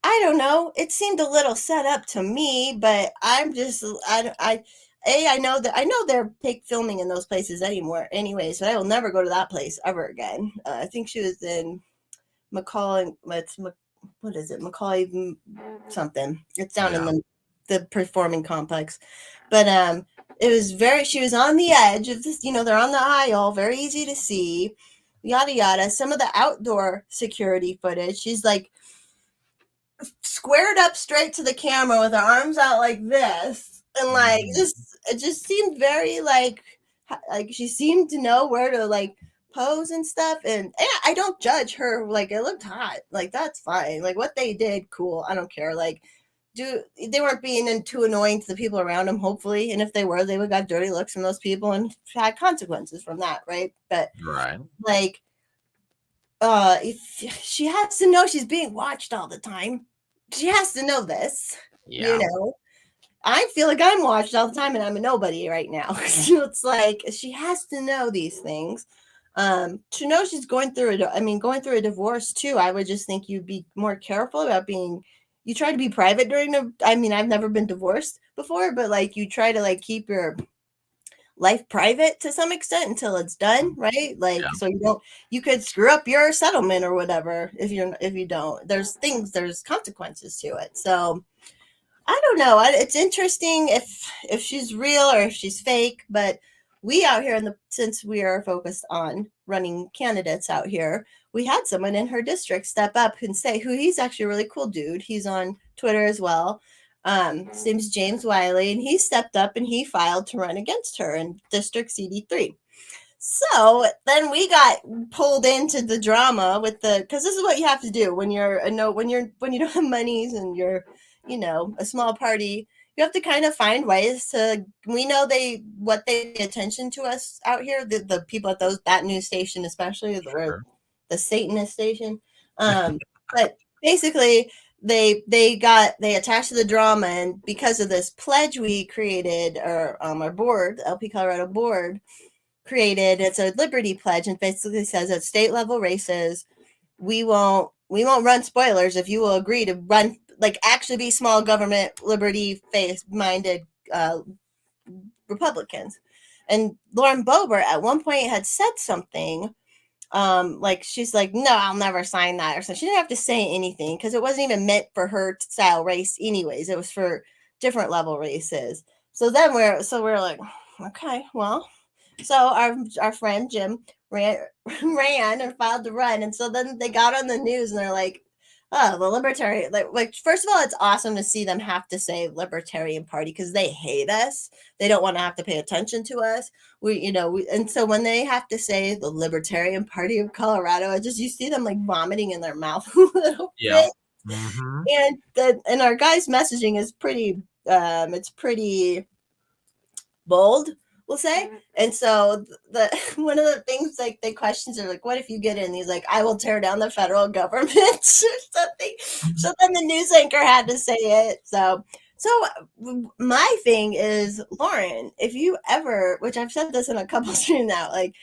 I don't know. It seemed a little set up to me, but I'm just I know they're filming in those places anymore, anyways. But I will never go to that place ever again. I think she was in Macaulay. What is it? Macaulay something. It's down in the performing complex, but it was she was on the edge of this. They're on the aisle, very easy to see. Yada yada. Some of the outdoor security footage, she's like squared up straight to the camera with her arms out like this, and like it just seemed very like she seemed to know where to like pose and stuff. And I don't judge her, like it looked hot, like that's fine, like what they did, cool, I don't care. Like they weren't being too annoying to the people around them, hopefully, and if they were, they would got dirty looks from those people and had consequences from that, right? But like if she has to know she's being watched all the time, she has to know this. I feel like I'm watched all the time and I'm a nobody right now. So it's like she has to know these things. To know she's going through a divorce too. I would just think you'd be more careful about you try to be private during I've never been divorced before, but like you try to like keep your life private to some extent until it's done, right? Like so you could screw up your settlement or whatever if you don't. There's consequences to it. So I don't know. It's interesting if she's real or if she's fake, but we out here since we are focused on running candidates out here, we had someone in her district step up and say he's actually a really cool dude. He's on Twitter as well. His name's James Wiley, and he stepped up and he filed to run against her in District CD3. So then we got pulled into the drama because this is what you have to do when you don't have monies and you're a small party. You have to kind of find ways to. We know what they pay attention to us out here. The people at that news station, especially the Satanist station. But basically, they attached to the drama, and because of this pledge we created, or our board, LP Colorado board created, it's a liberty pledge, and basically says at state level races, we won't run spoilers if you will agree to run, like actually be small government, liberty minded Republicans. And Lauren Boebert at one point had said something like she's like, no, I'll never sign that or something. She didn't have to say anything because it wasn't even meant for her style race anyways. It was for different level races. So then we're like, okay, well, so our friend Jim ran and filed to run, and so then they got on the news and they're like, oh, the libertarian, like first of all, it's awesome to see them have to say Libertarian Party because they hate us. They don't want to have to pay attention to us. And so when they have to say the Libertarian Party of Colorado, you see them like vomiting in their mouth a little bit. And our guy's messaging is pretty bold, we'll say. And so the one of the things like the questions are like, what if you get in? He's like, I will tear down the federal government or something. So then the news anchor had to say it. So my thing is, Lauren, if you ever, which I've said this in a couple streams now, like,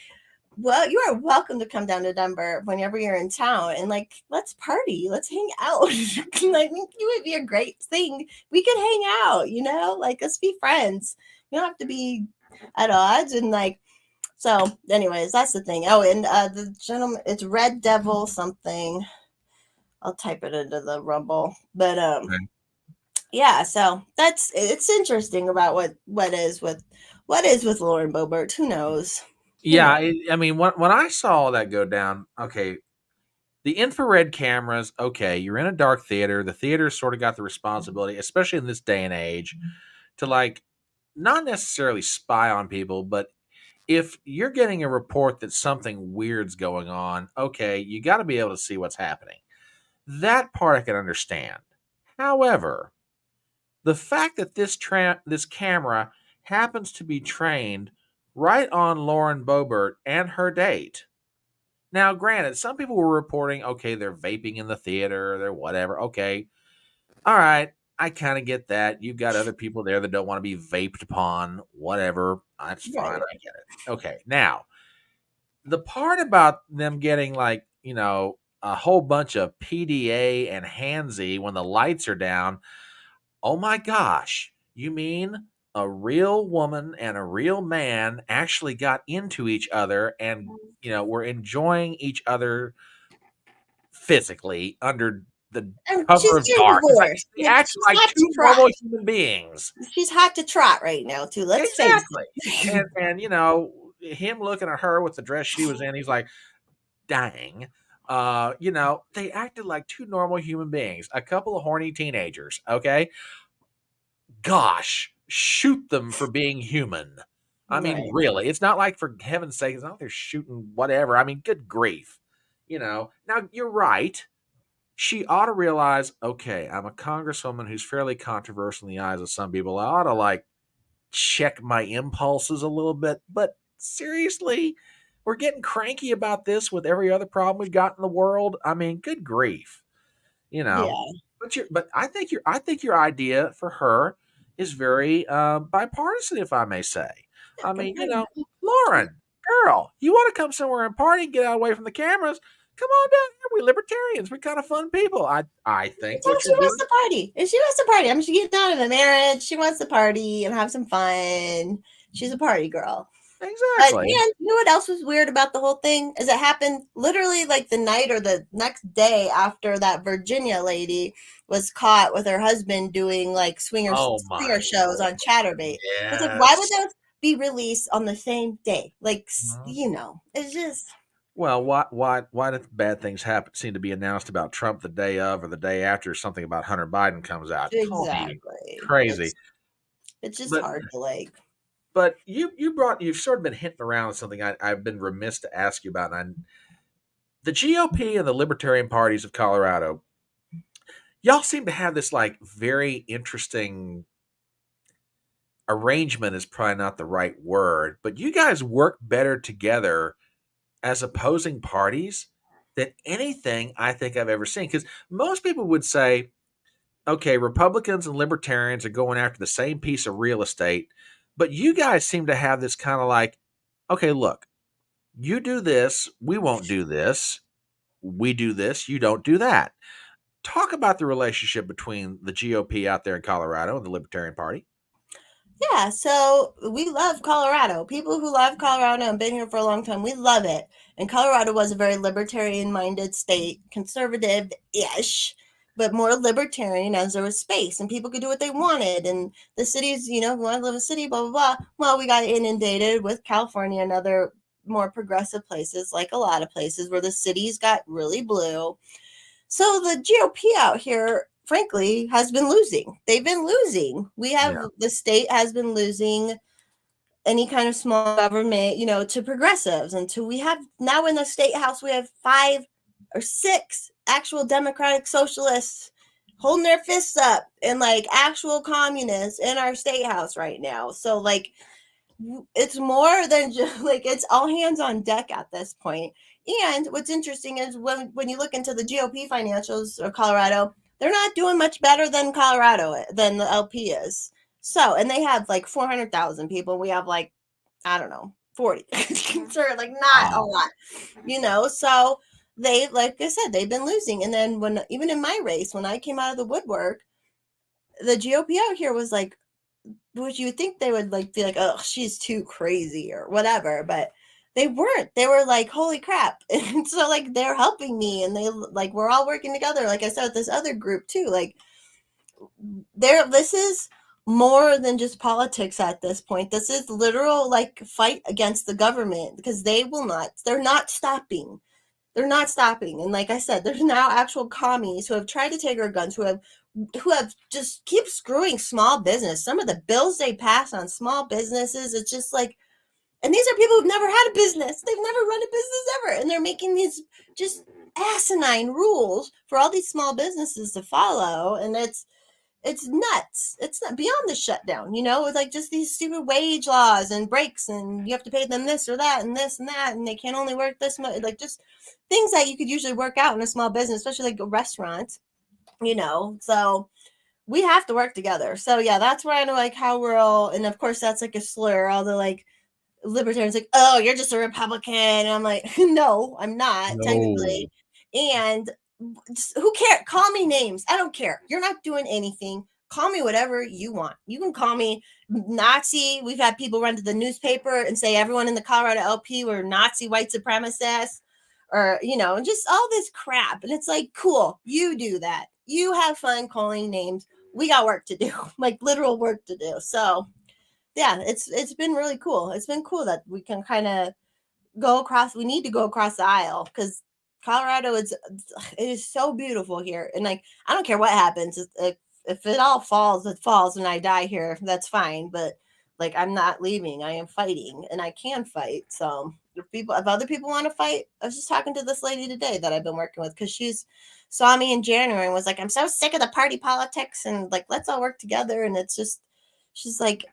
well, you are welcome to come down to Denver whenever you're in town and like let's party, let's hang out. I think you would be a great thing. We could hang out, like let's be friends. You don't have to be at odds and like so anyways, that's the thing. Oh, and the gentleman, it's Red Devil something. I'll type it into the Rumble. But Okay. yeah, so it's interesting about what is with Lauren Boebert. Who knows? Yeah, I mean, when I saw that go down, okay, the infrared cameras, okay, you're in a dark theater. The theater sort of got the responsibility, especially in this day and age, to like not necessarily spy on people, but if you're getting a report that something weird's going on, okay, you got to be able to see what's happening. That part I can understand. However, the fact that this camera happens to be trained right on Lauren Boebert and her date. Now, granted, some people were reporting, okay, they're vaping in the theater, they're whatever. Okay, all right, I kind of get that. You've got other people there that don't want to be vaped upon, whatever. That's fine. Right. I get it. Okay, now the part about them getting like, a whole bunch of PDA and handsy when the lights are down. Oh my gosh, you mean a real woman and a real man actually got into each other and, were enjoying each other physically under the And cover she's of getting dark. It's like divorced. they Like act she's like hot to two trot. normal human beings. She's hot to trot right now too. Let's face Exactly. it. And him looking at her with the dress she was in, he's like, dang. They acted like two normal human beings, a couple of horny teenagers, okay? Gosh, shoot them for being human. I mean, Right. really, it's not like, for heaven's sake, it's not like they're shooting whatever. I mean, good grief. Now you're right. She ought to realize, okay, I'm a congresswoman who's fairly controversial in the eyes of some people. I ought to like check my impulses a little bit. But seriously, we're getting cranky about this with every other problem we've got in the world. I mean, good grief. You know, Yeah. but I think your idea for her is very bipartisan, if I may say. I mean, Lauren, girl, you want to come somewhere and party and get out away from the cameras? Come on down here. We libertarians. We're kind of fun people. I think Well, what she you're wants doing to party. If she wants to party, I mean, she gets out of a marriage. She wants to party and have some fun. She's a party girl. But and exactly. you know what else was weird about the whole thing? Is it happened literally like the night or the next day after that Virginia lady was caught with her husband doing like Oh swinger my shows lord. on Chatterbait. It's like why would Yes. those be released on the same day? Like Mhm. it's just Well, why do bad things happen seem to be announced about Trump the day of or the day after something about Hunter Biden comes out? Call me exactly. crazy. It's just But hard to like. you've sort of been hinting around with something I've been remiss to ask you about. And the GOP and the Libertarian parties of Colorado, y'all seem to have this like very interesting arrangement is probably not the right word, but you guys work better together as opposing parties than anything I think I've ever seen. Because most people would say, okay, Republicans and Libertarians are going after the same piece of real estate, but you guys seem to have this kind of like, okay, look, you do this, we won't do this. We do this, you don't do that. Talk about the relationship between the GOP out there in Colorado and the Libertarian Party. Yeah, so we love Colorado. People who love Colorado and been here for a long time, we love it. And Colorado was a very libertarian-minded state, conservative-ish, but more libertarian as there was space and people could do what they wanted. And the cities, we want to live in a city, blah, blah, blah. Well, we got inundated with California and other more progressive places, like a lot of places where the cities got really blue. So the GOP out here, frankly, has been losing. They've been losing. Yeah. The state has been losing any kind of small government, to progressives. And we have now in the state house, we have 5 or 6 actual democratic socialists holding their fists up and like actual communists in our state house right now. So like it's more than just like it's all hands on deck at this point. And what's interesting is when you look into the GOP financials of Colorado, they're not doing much better than Colorado than the LP is. So, and they have like 400,000 people. We have like, I don't know, 40. Sure, like not a Wow. lot, So they, like I said, they've been losing. And then when even in my race, when I came out of the woodwork, the GOP out here was like, which you would think they would like be like, oh, she's too crazy or whatever, but they weren't. They were like, holy crap. And so like they're helping me, and they like we're all working together. Like I said with this other group too. Like this is more than just politics at this point. This is literal like fight against the government, because they're not stopping. They're not stopping. And like I said, there's now actual commies who have tried to take our guns, who have just keep screwing small business. Some of the bills they pass on small businesses, it's just like, and these are people who've never had a business. They've never run a business ever. And they're making these just asinine rules for all these small businesses to follow. And it's nuts. It's not beyond the shutdown, It's like just these stupid wage laws and breaks, and you have to pay them this or that and this and that, and they can only work this much. Like just things that you could usually work out in a small business, especially like a restaurant, So we have to work together. So yeah, that's where I know like how we're all, and of course that's like a slur. All the like libertarians like, oh, you're just a Republican. And I'm like, no, I'm not No. technically. And who cares? Call me names. I don't care. You're not doing anything. Call me whatever you want. You can call me Nazi. We've had people run to the newspaper and say everyone in the Colorado LP were Nazi white supremacists, or just all this crap. And it's like, cool, you do that. You have fun calling names. We got work to do, like literal work to do. So yeah, it's been really cool. It's been cool that we can kind of go across. We need to go across the aisle, because Colorado it is so beautiful here. And like I don't care what happens. If it all falls, it falls, and I die here, that's fine. But like I'm not leaving. I am fighting, and I can fight. So if other people want to fight, I was just talking to this lady today that I've been working with, because she's saw me in January and was like, I'm so sick of the party politics, and like let's all work together. And it's just, she's like,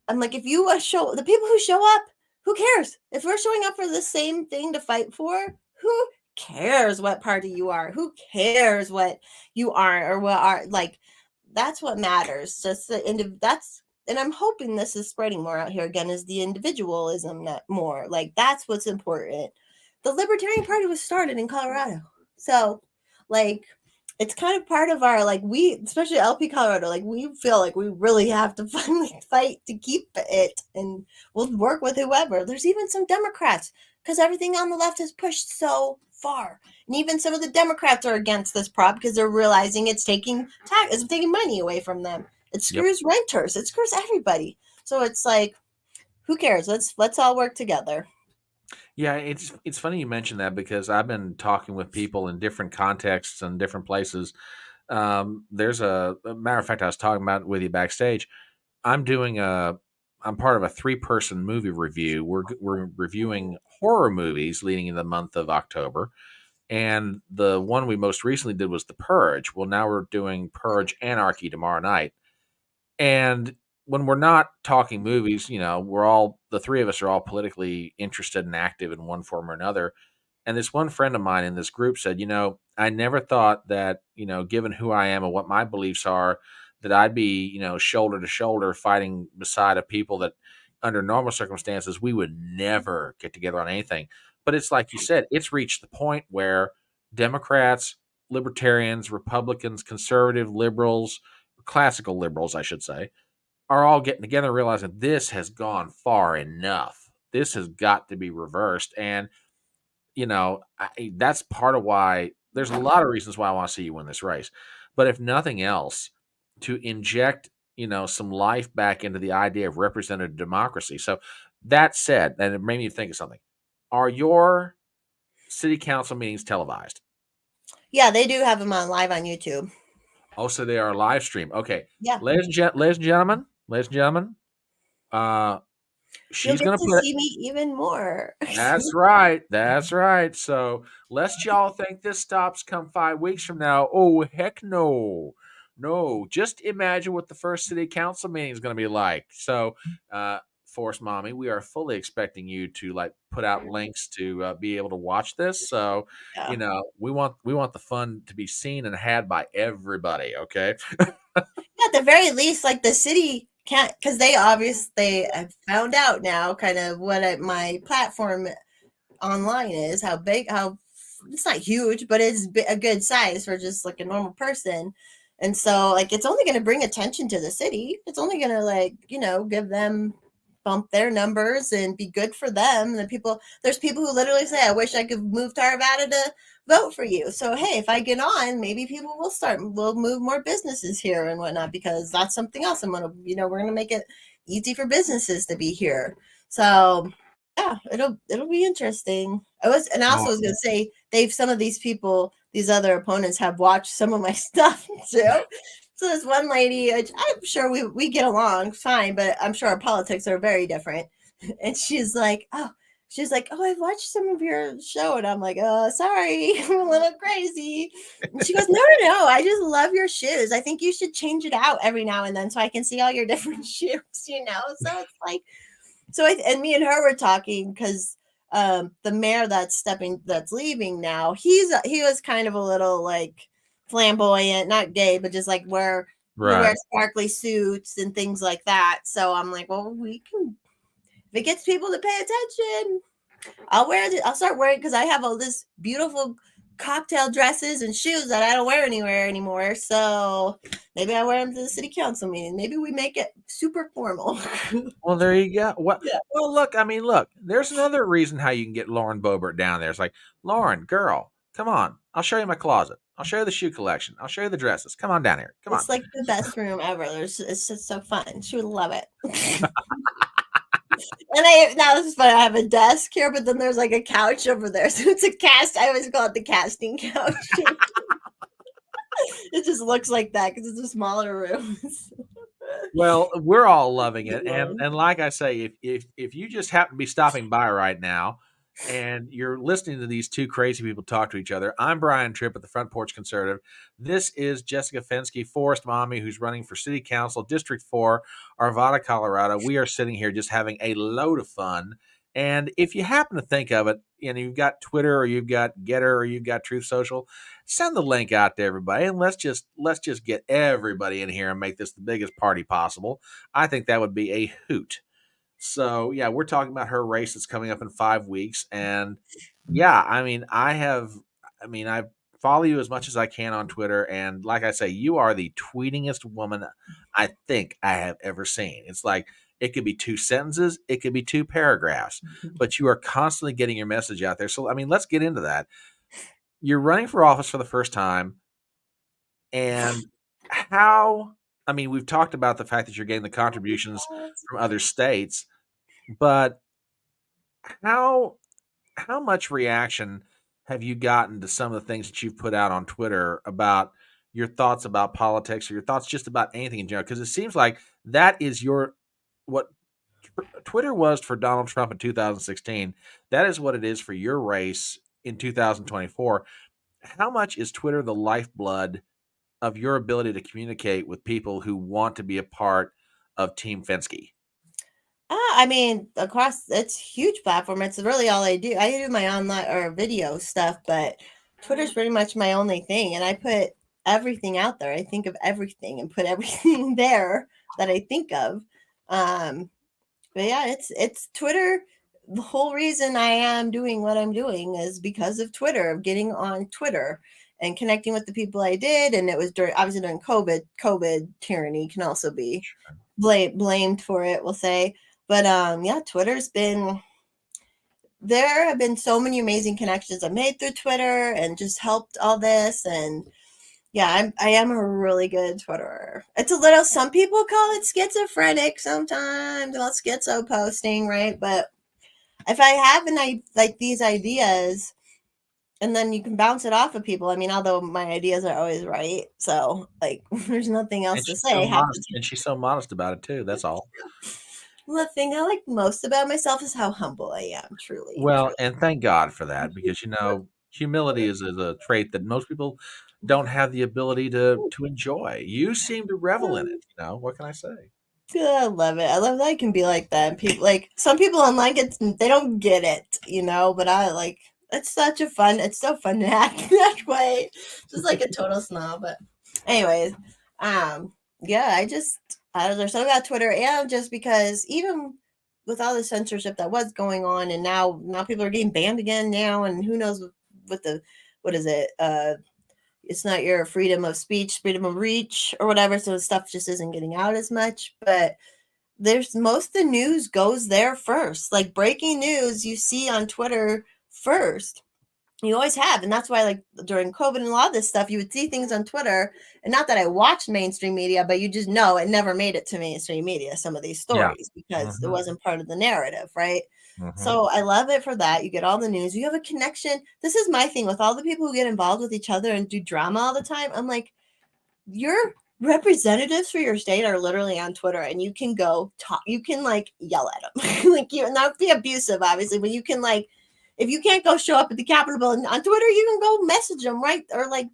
I'm like, if you show the people who show up, who cares? If we're showing up for the same thing to fight for, who cares what party you are? Who cares what you are or what are, like, that's what matters. Just and I'm hoping this is spreading more out here again, is the individualism, not more. Like that's what's important. The Libertarian Party was started in Colorado. So like it's kind of part of our, like, we, especially LP Colorado, like we feel like we really have to finally fight to keep it, and we'll work with whoever. There's even some Democrats, because everything on the left has pushed so far, and even some of the Democrats are against this prop because they're realizing it's taking money away from them. It Yep. screws renters, it screws everybody. So it's like, who cares? Let's all work together. Yeah, it's funny you mentioned that, because I've been talking with people in different contexts and different places. There's a matter of fact, I was talking about with you backstage. I'm doing I'm part of a 3-person movie review. We're reviewing horror movies leading into the month of October, and the one we most recently did was The Purge. Well, now we're doing Purge Anarchy tomorrow night. And when we're not talking movies, the three of us are all politically interested and active in one form or another. And this one friend of mine in this group said, I never thought that, given who I am and what my beliefs are, that I'd be, shoulder to shoulder fighting beside of people that under normal circumstances we would never get together on anything. But it's like you said, it's reached the point where Democrats, libertarians, Republicans, conservative liberals, classical liberals, I should say, are all getting together and realizing this has gone far enough. This has got to be reversed. And, that's part of why there's a lot of reasons why I want to see you win this race. But if nothing else, to inject, some life back into the idea of representative democracy. So that said, and it made me think of something. Are your city council meetings televised? Yeah, they do have them on live on YouTube. Oh, so they are live stream. Okay. Yeah, Ladies and gentlemen, uh, you'll she's get gonna to put it. see me even more. That's right. That's right. So lest y'all think this stops come 5 weeks from now. Oh, heck no. No. Just imagine what the first city council meeting is going to be like. So Force Mommy, we are fully expecting you to like put out links to be able to watch this. So, Yeah. we want the fun to be seen and had by everybody. Okay. At the very least, like the city can't, because they obviously have found out now kind of what my platform online is, how big, how it's not huge, but it's a good size for just like a normal person. And so, like, it's only going to bring attention to the city. It's only going to, like, give them bump their numbers and be good for them. And the people, there's people who literally say, I wish I could move to Arvada to vote for you. So, hey, if I get on, maybe people will move more businesses here and whatnot, because that's something else. We're going to make it easy for businesses to be here. So, yeah, it'll be interesting. And I also Oh, was gonna say some of these people, these other opponents have watched some of my stuff too. So this one lady, I'm sure we get along fine, but I'm sure our politics are very different. And she's like, oh, I've watched some of your show, and I'm like, oh, sorry, I'm a little crazy. And she goes, no, no, no, I just love your shoes. I think you should change it out every now and then so I can see all your different shoes. So it's like. And me and her were talking because the mayor that's leaving now, he was kind of a little like flamboyant, not gay, but just like he right. wears sparkly suits and things like that. So I'm like, well, we can, if it gets people to pay attention, I'll start wearing, because I have all this beautiful cocktail dresses and shoes that I don't wear anywhere anymore. So maybe I wear them to the city council meeting. Maybe we make it super formal. Well, there you go. What? Yeah. Well, look. I mean, look. There's another reason how you can get Lauren Boebert down there. It's like, Lauren, girl, come on. I'll show you my closet. I'll show you the shoe collection. I'll show you the dresses. Come on down here. Come on. It's like the best room ever. It's just so fun. She would love it. Now this is fun. I have a desk here, but then there's like a couch over there. So it's a cast. I always call it the casting couch. It just looks like that because it's a smaller room. Well, we're all loving it, and like I say, if you just happen to be stopping by right now, and you're listening to these two crazy people talk to each other, I'm Brian Tripp at the Front Porch Conservative. This is Jessica Fenske, Forest Mommy, who's running for City Council, District 4, Arvada, Colorado. We are sitting here just having a load of fun. And if you happen to think of it, you've got Twitter or you've got Getter or you've got Truth Social, send the link out to everybody, and let's just get everybody in here and make this the biggest party possible. I think that would be a hoot. So yeah, we're talking about her race that's coming up in 5 weeks, and yeah, I follow you as much as I can on Twitter, and like I say, you are the tweetingest woman I think I have ever seen. It's like it could be 2 sentences, it could be 2 paragraphs, but you are constantly getting your message out there. So I mean, let's get into that. You're running for office for the first time, and we've talked about the fact that you're getting the contributions from other states, but how how much reaction have you gotten to some of the things that you've put out on Twitter about your thoughts about politics or your thoughts just about anything in general? Because it seems like that is what Twitter was for Donald Trump in 2016. That is what it is for your race in 2024. How much is Twitter the lifeblood of your ability to communicate with people who want to be a part of Team Fenske? I mean, across it's huge platform. It's really all I do. I do my online or video stuff, but Twitter's pretty much my only thing. And I put everything out there. I think of everything and put everything there that I think of. But yeah, it's Twitter. The whole reason I am doing what I'm doing is because of Twitter, of getting on Twitter and connecting with the people I did. And it was obviously during COVID. COVID tyranny can also be blamed for it, we'll say. But yeah, there have been so many amazing connections I made through Twitter and just helped all this. And yeah, I am a really good Twitterer. It's a little, some people call it schizophrenic sometimes, about schizo posting, right? But if I have like these ideas, and then you can bounce it off of people. I mean, although my ideas are always right, so like, there's nothing else And to she's so say. modest, and she's so modest about it too. That's all. Well, the thing I like most about myself is how humble I am, truly, Well, truly. and thank God for that, because humility is a trait that most people don't have the ability to enjoy. You seem to revel in it. What can I say? Yeah, I love it. I love that I can be like that. And people like some people online they don't get it, but I like it's such a fun it's so fun to act that way. Just like a total snob. But anyways, yeah, there's something about Twitter and just because even with all the censorship that was going on and now people are getting banned again now and who knows what the what is it? It's not your freedom of speech, freedom of reach, or whatever. So stuff just isn't getting out as much. But there's most of the news goes there first. Like breaking news, you see on Twitter first. You always have, and that's why, like during COVID and a lot of this stuff, you would see things on Twitter, and not that I watched mainstream media, but you just know it never made it to mainstream media. Some of these Yeah. stories because it Hmm. wasn't part of the narrative, right? Hmm. So I love it for that. You get all the news. You have a connection. This is my thing with all the people who get involved with each other and do drama all the time. I'm like, your representatives for your state are literally on Twitter, and you can go talk. You can like yell at them, like you not be abusive, obviously, but you can like if you can't go show up at the Capitol building on Twitter, you can go message them right or like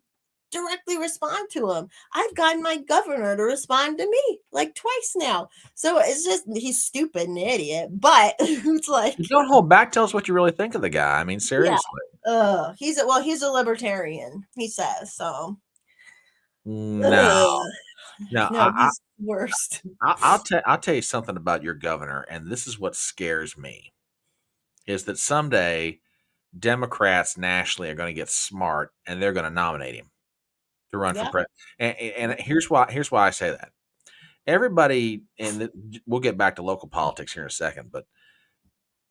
directly respond to them. I've gotten my governor to respond to me like twice now. So it's just he's stupid and an idiot, but it's like Don't hold back. Tell us what you really think of the guy. I mean, yeah. seriously. He's a libertarian, he says. So No, ugh, no. no, he's worst. I'll tell you something about your governor, and this is what scares me: is that someday Democrats nationally are going to get smart and they're going to nominate him to run for Yeah. president. And here's why I say that. Everybody, we'll get back to local politics here in a second, but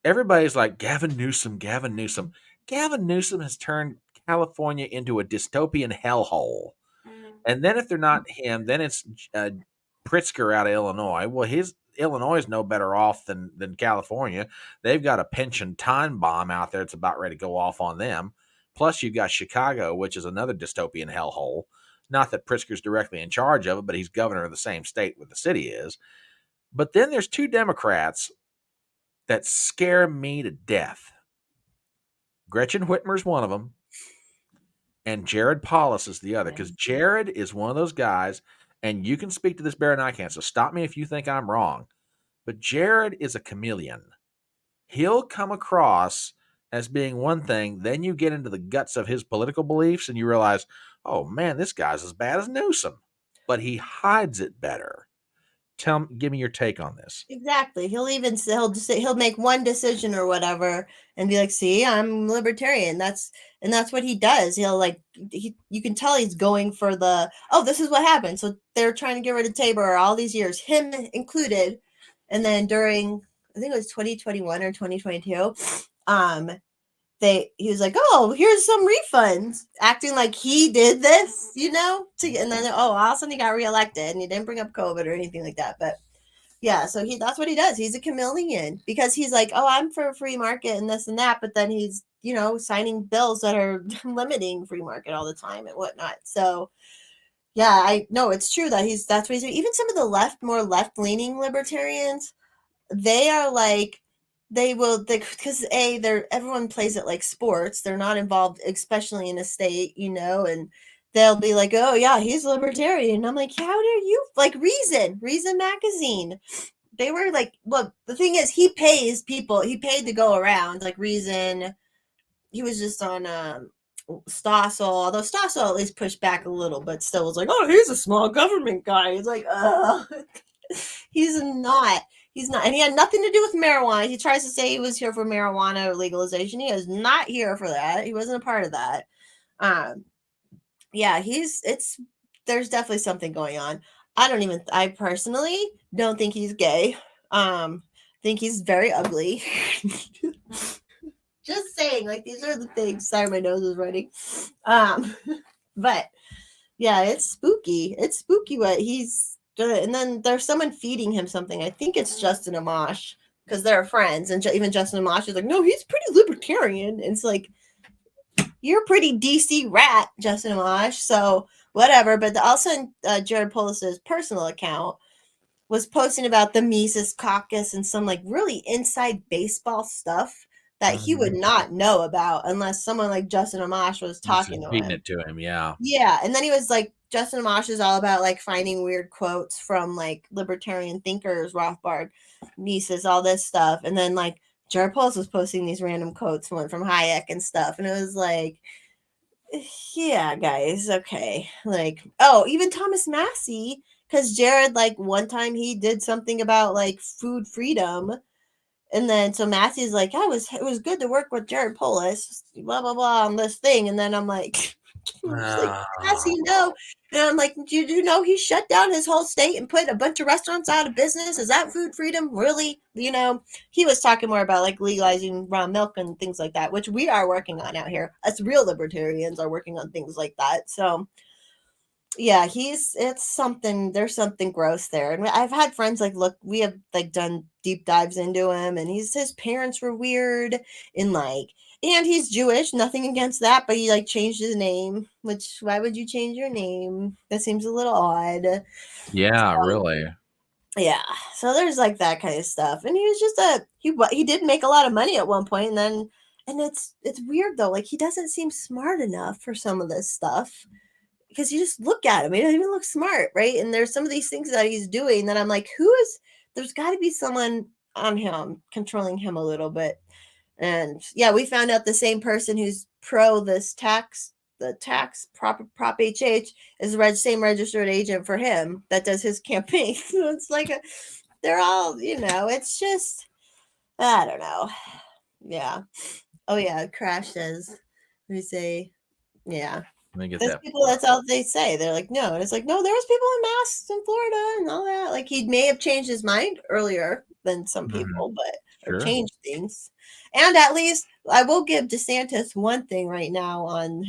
everybody's like Gavin Newsom, Gavin Newsom. Gavin Newsom has turned California into a dystopian hellhole. And then if they're not him, then it's Pritzker out of Illinois. Well, his Illinois is no better off than California. They've got a pension time bomb out there that's about ready to go off on them. Plus, you've got Chicago, which is another dystopian hellhole. Not that Pritzker's directly in charge of it, but he's governor of the same state where the city is. But then there's two Democrats that scare me to death. Gretchen Whitmer's one of them, and Jared Polis is the other. Because Jared is one of those guys, and you can speak to this better than I can. So stop me if you think I'm wrong. But Jared is a chameleon. He'll come across as being one thing, then you get into the guts of his political beliefs, and you realize, oh man, this guy's as bad as Newsom, but he hides it better. Give me your take on this. Exactly. He'll make one decision or whatever and be like, "See, I'm libertarian." That's what he does. You can tell he's going for this is what happened. So they're trying to get rid of Tabor all these years, him included. And then during I think it was 2021 or 2022, um he was like, "Oh, here's some refunds," acting like he did this, and then all of a sudden he got reelected and he didn't bring up COVID or anything like that. But yeah, so that's what he does. He's a chameleon because he's like, "Oh, I'm for free market and this and that," but then he's, signing bills that are limiting free market all the time and whatnot. So yeah, I know it's true that's what he's doing. Even some of the more left leaning libertarians, they are like because they're everyone plays it like sports. They're not involved, especially in a state, and they'll be like, "Oh yeah, he's libertarian." And I'm like, "How do you like Reason magazine?" They were like, well, the thing is, he paid to go around like Reason. He was just on Stossel, although Stossel at least pushed back a little, but still was like, "Oh, he's a small government guy." He's like, he's not. He's not, and he had nothing to do with marijuana. He tries to say he was here for marijuana legalization. He is not here for that. He wasn't a part of that. Yeah, there's definitely something going on. I personally don't think he's gay. Think he's very ugly. Just saying, like these are the things. Sorry, my nose is running. Um, but yeah, it's spooky. It's spooky what he's doing. And then there's someone feeding him something. I think it's Justin Amash because they're friends. And even Justin Amash is like, "No, he's pretty libertarian." And it's like, you're a pretty DC rat, Justin Amash. So whatever. But all of a sudden, Jared Polis's personal account was posting about the Mises Caucus and some like really inside baseball stuff that he would not know about unless someone like Justin Amash was talking to Feeding him. it to him, yeah. Yeah, and then he was like Justin Amash is all about like finding weird quotes from like libertarian thinkers, Rothbard, Mises, all this stuff. And then like Jared Polis was posting these random quotes from Hayek and stuff. And it was like, yeah, guys, okay. Like, oh, even Thomas Massey, because Jared, like, one time he did something about like food freedom. And then so Massey's like, it was good to work with Jared Polis, blah blah blah on this thing. And then I'm like, like Massey, no. And I'm like, do you know he shut down his whole state and put a bunch of restaurants out of business? Is that food freedom? Really? You know, he was talking more about like legalizing raw milk and things like that, which we are working on out here. Us real libertarians are working on things like that. So yeah, there's something gross there. And I've had friends like, look, we have like done deep dives into him, and his parents were weird, and like, and he's Jewish, nothing against that, but he like changed his name, which why would you change your name? That seems a little odd. Yeah, really. Yeah, so there's like that kind of stuff, and he was just he did make a lot of money at one point, and then it's weird though, like he doesn't seem smart enough for some of this stuff. Because you just look at him, he doesn't even look smart, right? And there's some of these things that he's doing that I'm like, there's got to be someone on him, controlling him a little bit. And yeah, we found out the same person who's pro this the tax Prop HH is the same registered agent for him that does his campaign. So it's like, they're all, it's just, I don't know. Yeah. Oh yeah, Crash says, let me say, yeah. Let me get There's that. people, that's all they say. They're like, no. And it's like, no, there was people in masks in Florida and all that. Like, he may have changed his mind earlier than some people, but or Sure. changed things. And at least I will give DeSantis one thing right now on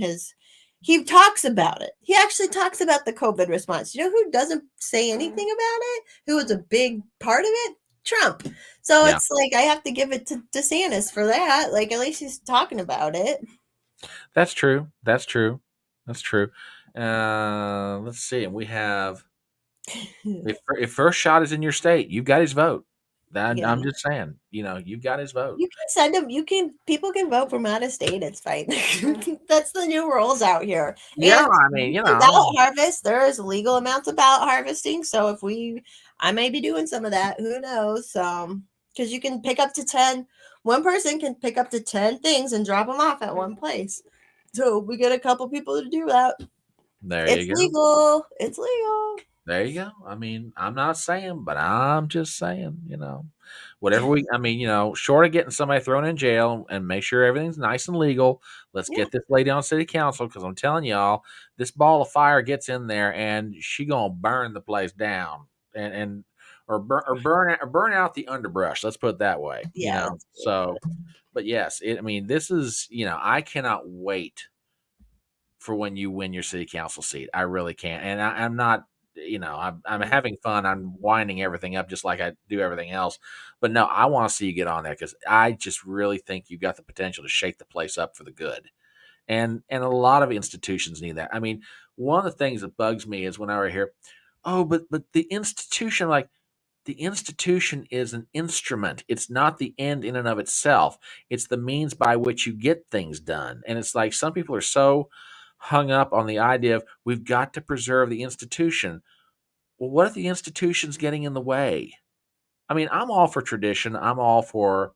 he talks about it. He actually talks about the COVID response. You know who doesn't say anything about it? Who was a big part of it? Trump. So Yeah. it's like, I have to give it to DeSantis for that. Like, at least he's talking about it. That's true. That's true. That's true. Let's see. We have if first shot is in your state, you've got his vote. Yeah. I'm just saying, you've got his vote. You can send them. People can vote from out of state. It's fine. That's the new rules out here. Yeah, And I mean, ballot harvest, there is legal amounts of ballot harvesting. So I may be doing some of that. Who knows? Because you can pick up to 10. One person can pick up to 10 things and drop them off at one place. So we get a couple people to do that. there It's you go. legal. It's legal. There you go. I mean, I'm not saying, but I'm just saying, whatever short of getting somebody thrown in jail and make sure everything's nice and legal, let's Yeah. get this lady on city council, because I'm telling y'all, this ball of fire gets in there and she gonna burn the place down or burn out the underbrush. Let's put it that way. Yeah. So, but yes, this is I cannot wait for when you win your city council seat. I really can't, and I'm not. I'm having fun. I'm winding everything up just like I do everything else. But no, I want to see you get on there, because I just really think you've got the potential to shake the place up for the good. And a lot of institutions need that. I mean, one of the things that bugs me is when I hear, oh, but the institution, like, the institution is an instrument. It's not the end in and of itself. It's the means by which you get things done. And it's like some people are so hung up on the idea of we've got to preserve the institution. Well, what if the institution's getting in the way? I mean, I'm all for tradition. I'm all for,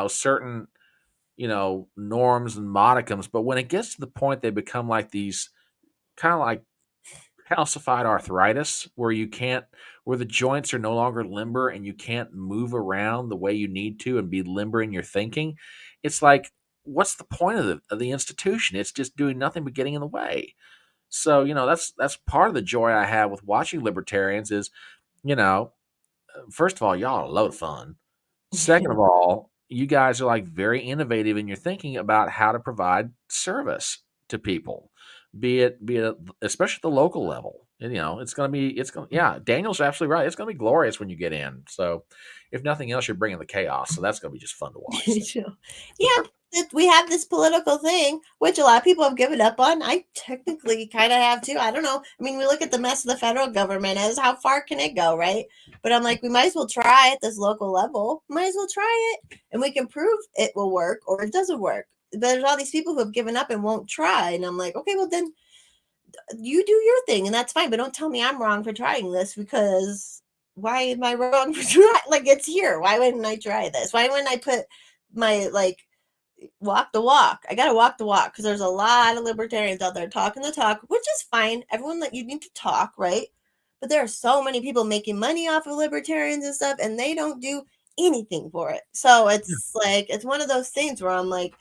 certain, norms and modicums. But when it gets to the point they become like these kind of like calcified arthritis, where the joints are no longer limber and you can't move around the way you need to and be limber in your thinking, it's like, what's the point of the institution? It's just doing nothing but getting in the way. So, that's part of the joy I have with watching libertarians is, first of all, y'all are a load of fun. Second of all, you guys are like very innovative in your thinking about how to provide service to people, be it especially at the local level. And, yeah, Daniel's absolutely right. It's going to be glorious when you get in. So if nothing else, you're bringing the chaos. So that's going to be just fun to watch. Yeah, we have this political thing, which a lot of people have given up on. I technically kind of have too. I don't know. I mean, we look at the mess of the federal government as how far can it go, right? But I'm like, we might as well try at this local level. Might as well try it, and we can prove it will work or it doesn't work. But there's all these people who have given up and won't try, and I'm like, okay, well then you do your thing, and that's fine. But don't tell me I'm wrong for trying this, because why am I wrong for trying? Like, it's here. Why wouldn't I try this? Why wouldn't I put my walk the walk? I gotta walk the walk, because there's a lot of libertarians out there talking the talk, which is fine. Everyone, that you need to talk, right? But there are so many people making money off of libertarians and stuff, and they don't do anything for it. So it's like, it's one of those things where I'm like,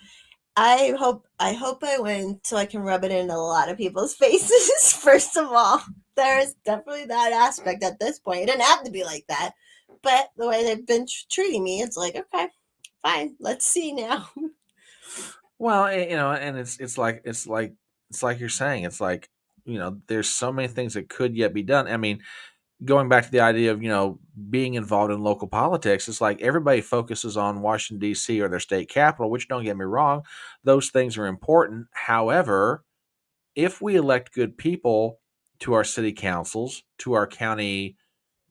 I hope I win so I can rub it in a lot of people's faces. First of all, there's definitely that aspect at this point. It didn't have to be like that, but the way they've been treating me, it's like, okay, fine, let's see now. Well, and it's like you're saying. It's like, there's so many things that could yet be done. I mean, going back to the idea of being involved in local politics, it's like everybody focuses on Washington D.C. or their state capital, which, don't get me wrong, those things are important. However, if we elect good people to our city councils, to our county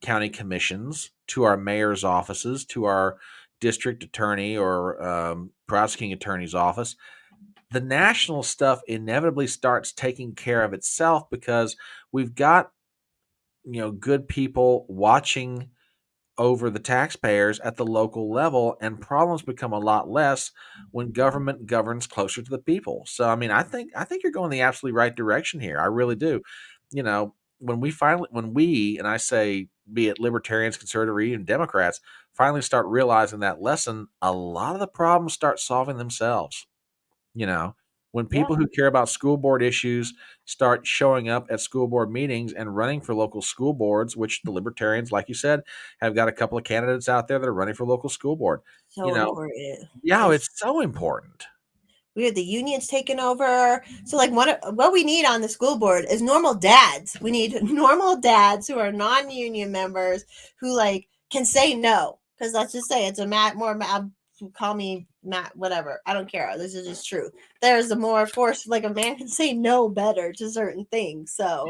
commissions, to our mayor's offices, to our district attorney or prosecuting attorney's office, the national stuff inevitably starts taking care of itself, because we've got good people watching over the taxpayers at the local level, and problems become a lot less when government governs closer to the people. So, I mean, I think you're going the absolutely right direction here. I really do. When we, and I say, be it libertarians, conservative, or even Democrats, finally start realizing that lesson, a lot of the problems start solving themselves. You know, when Yeah, people who care about school board issues start showing up at school board meetings and running for local school boards, which the libertarians, like you said, have got a couple of candidates out there that are running for local school board. You so know, important. yeah, It's it's so important. We have the unions taking over. So, like, what we need on the school board is normal dads. We need normal dads who are non-union members, who can say no. Because let's just say it's a call me Matt, whatever. I don't care. This is just true. There's a more force, like, a man can say no better to certain things. So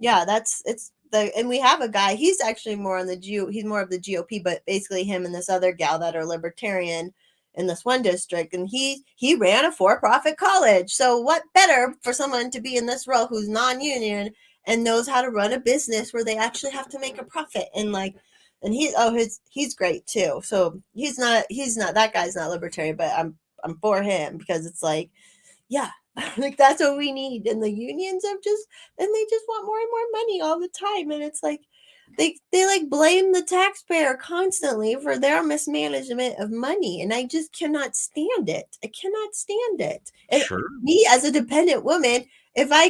Yeah. yeah, and we have a guy. He's actually more on he's more of the GOP, but basically him and this other gal that are libertarian in this one district, and he ran a for-profit college. So what better for someone to be in this role who's non-union and knows how to run a business where they actually have to make a profit, and he's great too. So he's not that guy's not libertarian, but I'm for him, because it's like, yeah, like, that's what we need. And the unions they just want more and more money all the time, and it's like they like blame the taxpayer constantly for their mismanagement of money, and I just cannot stand it. I cannot stand it. And Sure. me, as a dependent woman, if I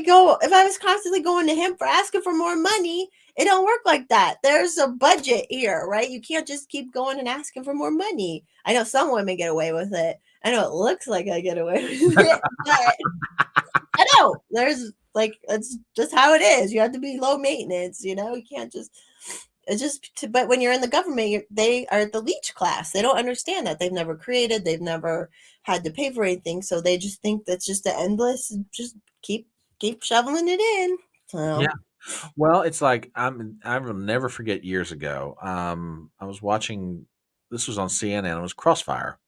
was constantly going to him for asking for more money, it don't work like that. There's a budget here, right? You can't just keep going and asking for more money. I know some women get away with it. I know it looks like I get away with it, but I know there's it's just how it is. You have to be low maintenance, you can't just, but when you're in the government, they are the leech class. They don't understand that. They've never created, they've never had to pay for anything. So they just think that's just the endless, just keep shoveling it in. So Yeah. Well, it's like, I will never forget years ago. I was watching. This was on CNN. It was Crossfire,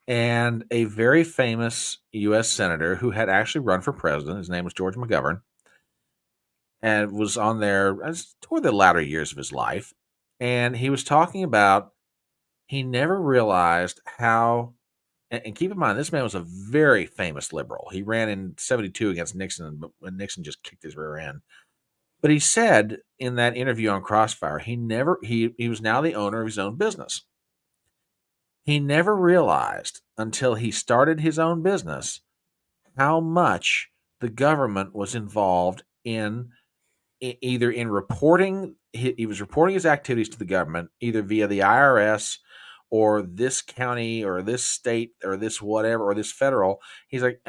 and a very famous U.S. senator who had actually run for president. His name was George McGovern, and was on there toward the latter years of his life. And he was talking about, he never realized how, and keep in mind, this man was a very famous liberal. He ran in 72 against Nixon, but when Nixon just kicked his rear end. But he said in that interview on Crossfire, he was now the owner of his own business. He never realized until he started his own business how much the government was involved in, either in reporting. He was reporting his activities to the government either via the IRS or this county or this state or this whatever or this federal. He's like,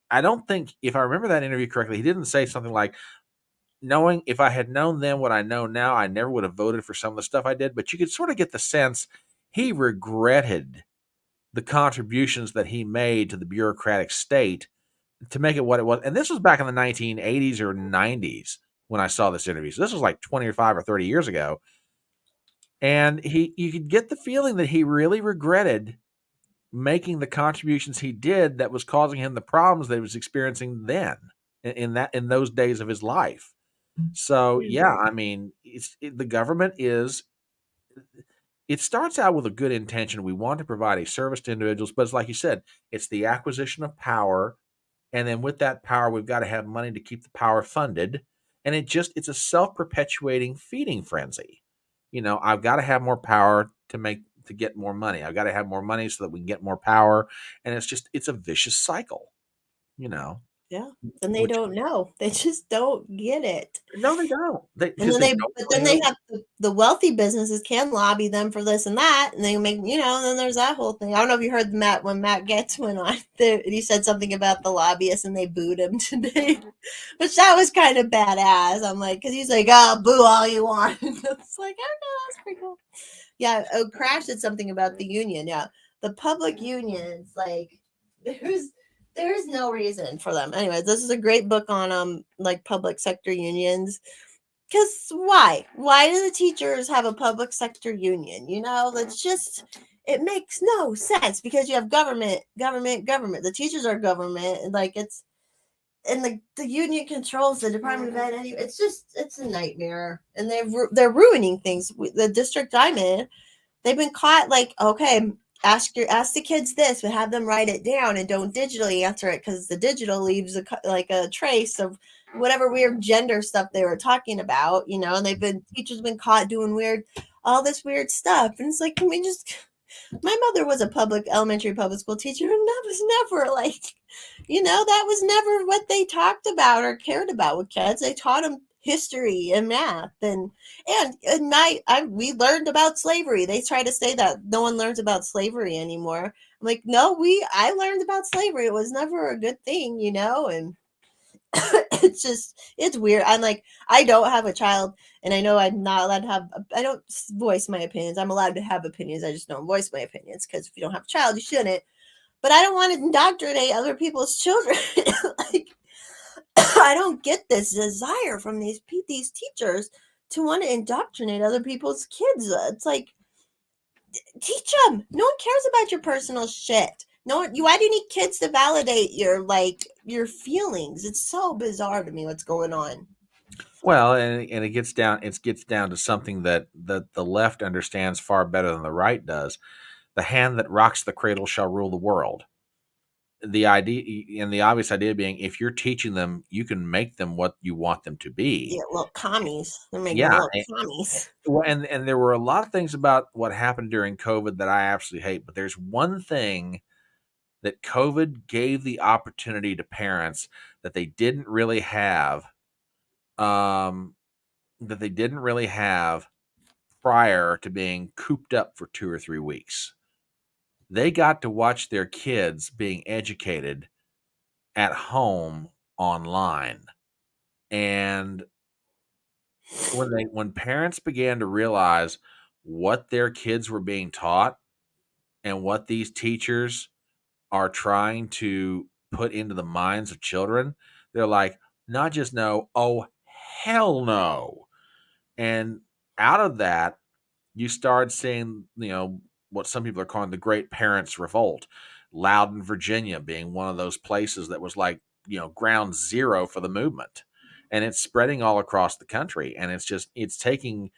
I don't think, if I remember that interview correctly, he didn't say something like, knowing, if I had known then what I know now, I never would have voted for some of the stuff I did. But you could sort of get the sense he regretted the contributions that he made to the bureaucratic state to make it what it was. And this was back in the 1980s or 90s when I saw this interview. So this was like 25 or 30 years ago. And you could get the feeling that he really regretted making the contributions he did that was causing him the problems that he was experiencing then. in those days of his life. So yeah, I mean, the government is. It starts out with a good intention. We want to provide a service to individuals, but it's like you said, it's the acquisition of power, and then with that power, we've got to have money to keep the power funded, and it's a self-perpetuating feeding frenzy. I've got to have more power to get more money. I've got to have more money so that we can get more power, and it's a vicious cycle. You know, Yeah, and they which don't know. They just don't get it. no, they don't. And Because then they they don't but know then any they of have the wealthy businesses can lobby them for this and that, and they make, and then there's that whole thing. I don't know if you heard Matt when Matt Getz went on there, he said something about the lobbyists and they booed him today, which that was kind of badass. I'm like, because he's like, oh, boo all you want. It's like, okay, that's pretty cool. Yeah, Crash did something about the union. Yeah, the public unions, like, there's there's no reason for them. Anyway, this is a great book on like public sector unions. Because why? Why do the teachers have a public sector union? That's just, it makes no sense because you have government, government, government. The teachers are government, and like and the union controls the Department of Ed. Anyway, it's a nightmare, and they're ruining things. The district I'm in, they've been caught like, okay, ask the kids this, but have them write it down and don't digitally answer it because the digital leaves a trace of whatever weird gender stuff they were talking about, and teachers been caught doing all this weird stuff, and it's like, can we just, my mother was a elementary public school teacher, and that was never like, that was never what they talked about or cared about with kids. They taught them history and math, and we learned about slavery. They try to say that no one learns about slavery anymore. I'm like, no, I learned about slavery. It was never a good thing, and it's weird. I'm like, I don't have a child, and I know I'm not allowed to I don't voice my opinions. I'm allowed to have opinions. I just don't voice my opinions because if you don't have a child, you shouldn't. But I don't want to indoctrinate other people's children. Like, I don't get this desire from these teachers to want to indoctrinate other people's kids. It's like, teach them. No one cares about your personal shit. No one, why do you need kids to validate your feelings? It's so bizarre to me what's going on. Well, and it gets down to something that the left understands far better than the right does. The hand that rocks the cradle shall rule the world. The idea, and the obvious idea being, if you're teaching them, you can make them what you want them to be. Yeah, little commies. They're making them Yeah, little commies. well, and there were a lot of things about what happened during COVID that I absolutely hate, but there's one thing that COVID gave the opportunity to parents that they didn't really have, um, that they didn't really have prior to being cooped up for 2 or 3 weeks. They got to watch their kids being educated at home online. And when parents began to realize what their kids were being taught and what these teachers are trying to put into the minds of children, they're like, not just no, oh hell no. And out of that, you start seeing, what some people are calling the Great Parents Revolt. Loudon, Virginia being one of those places that was like, ground zero for the movement. And it's spreading all across the country. And it's taking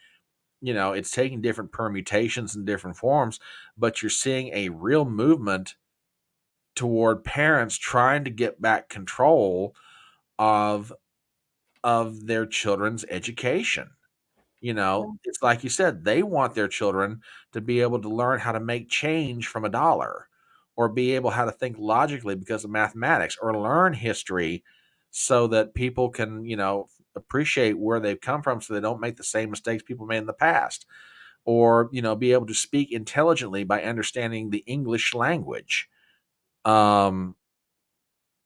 different permutations and different forms, but you're seeing a real movement toward parents trying to get back control of their children's education. It's like you said, they want their children to be able to learn how to make change from a dollar, or be able how to think logically because of mathematics, or learn history so that people can, appreciate where they've come from so they don't make the same mistakes people made in the past, or, be able to speak intelligently by understanding the English language. Um,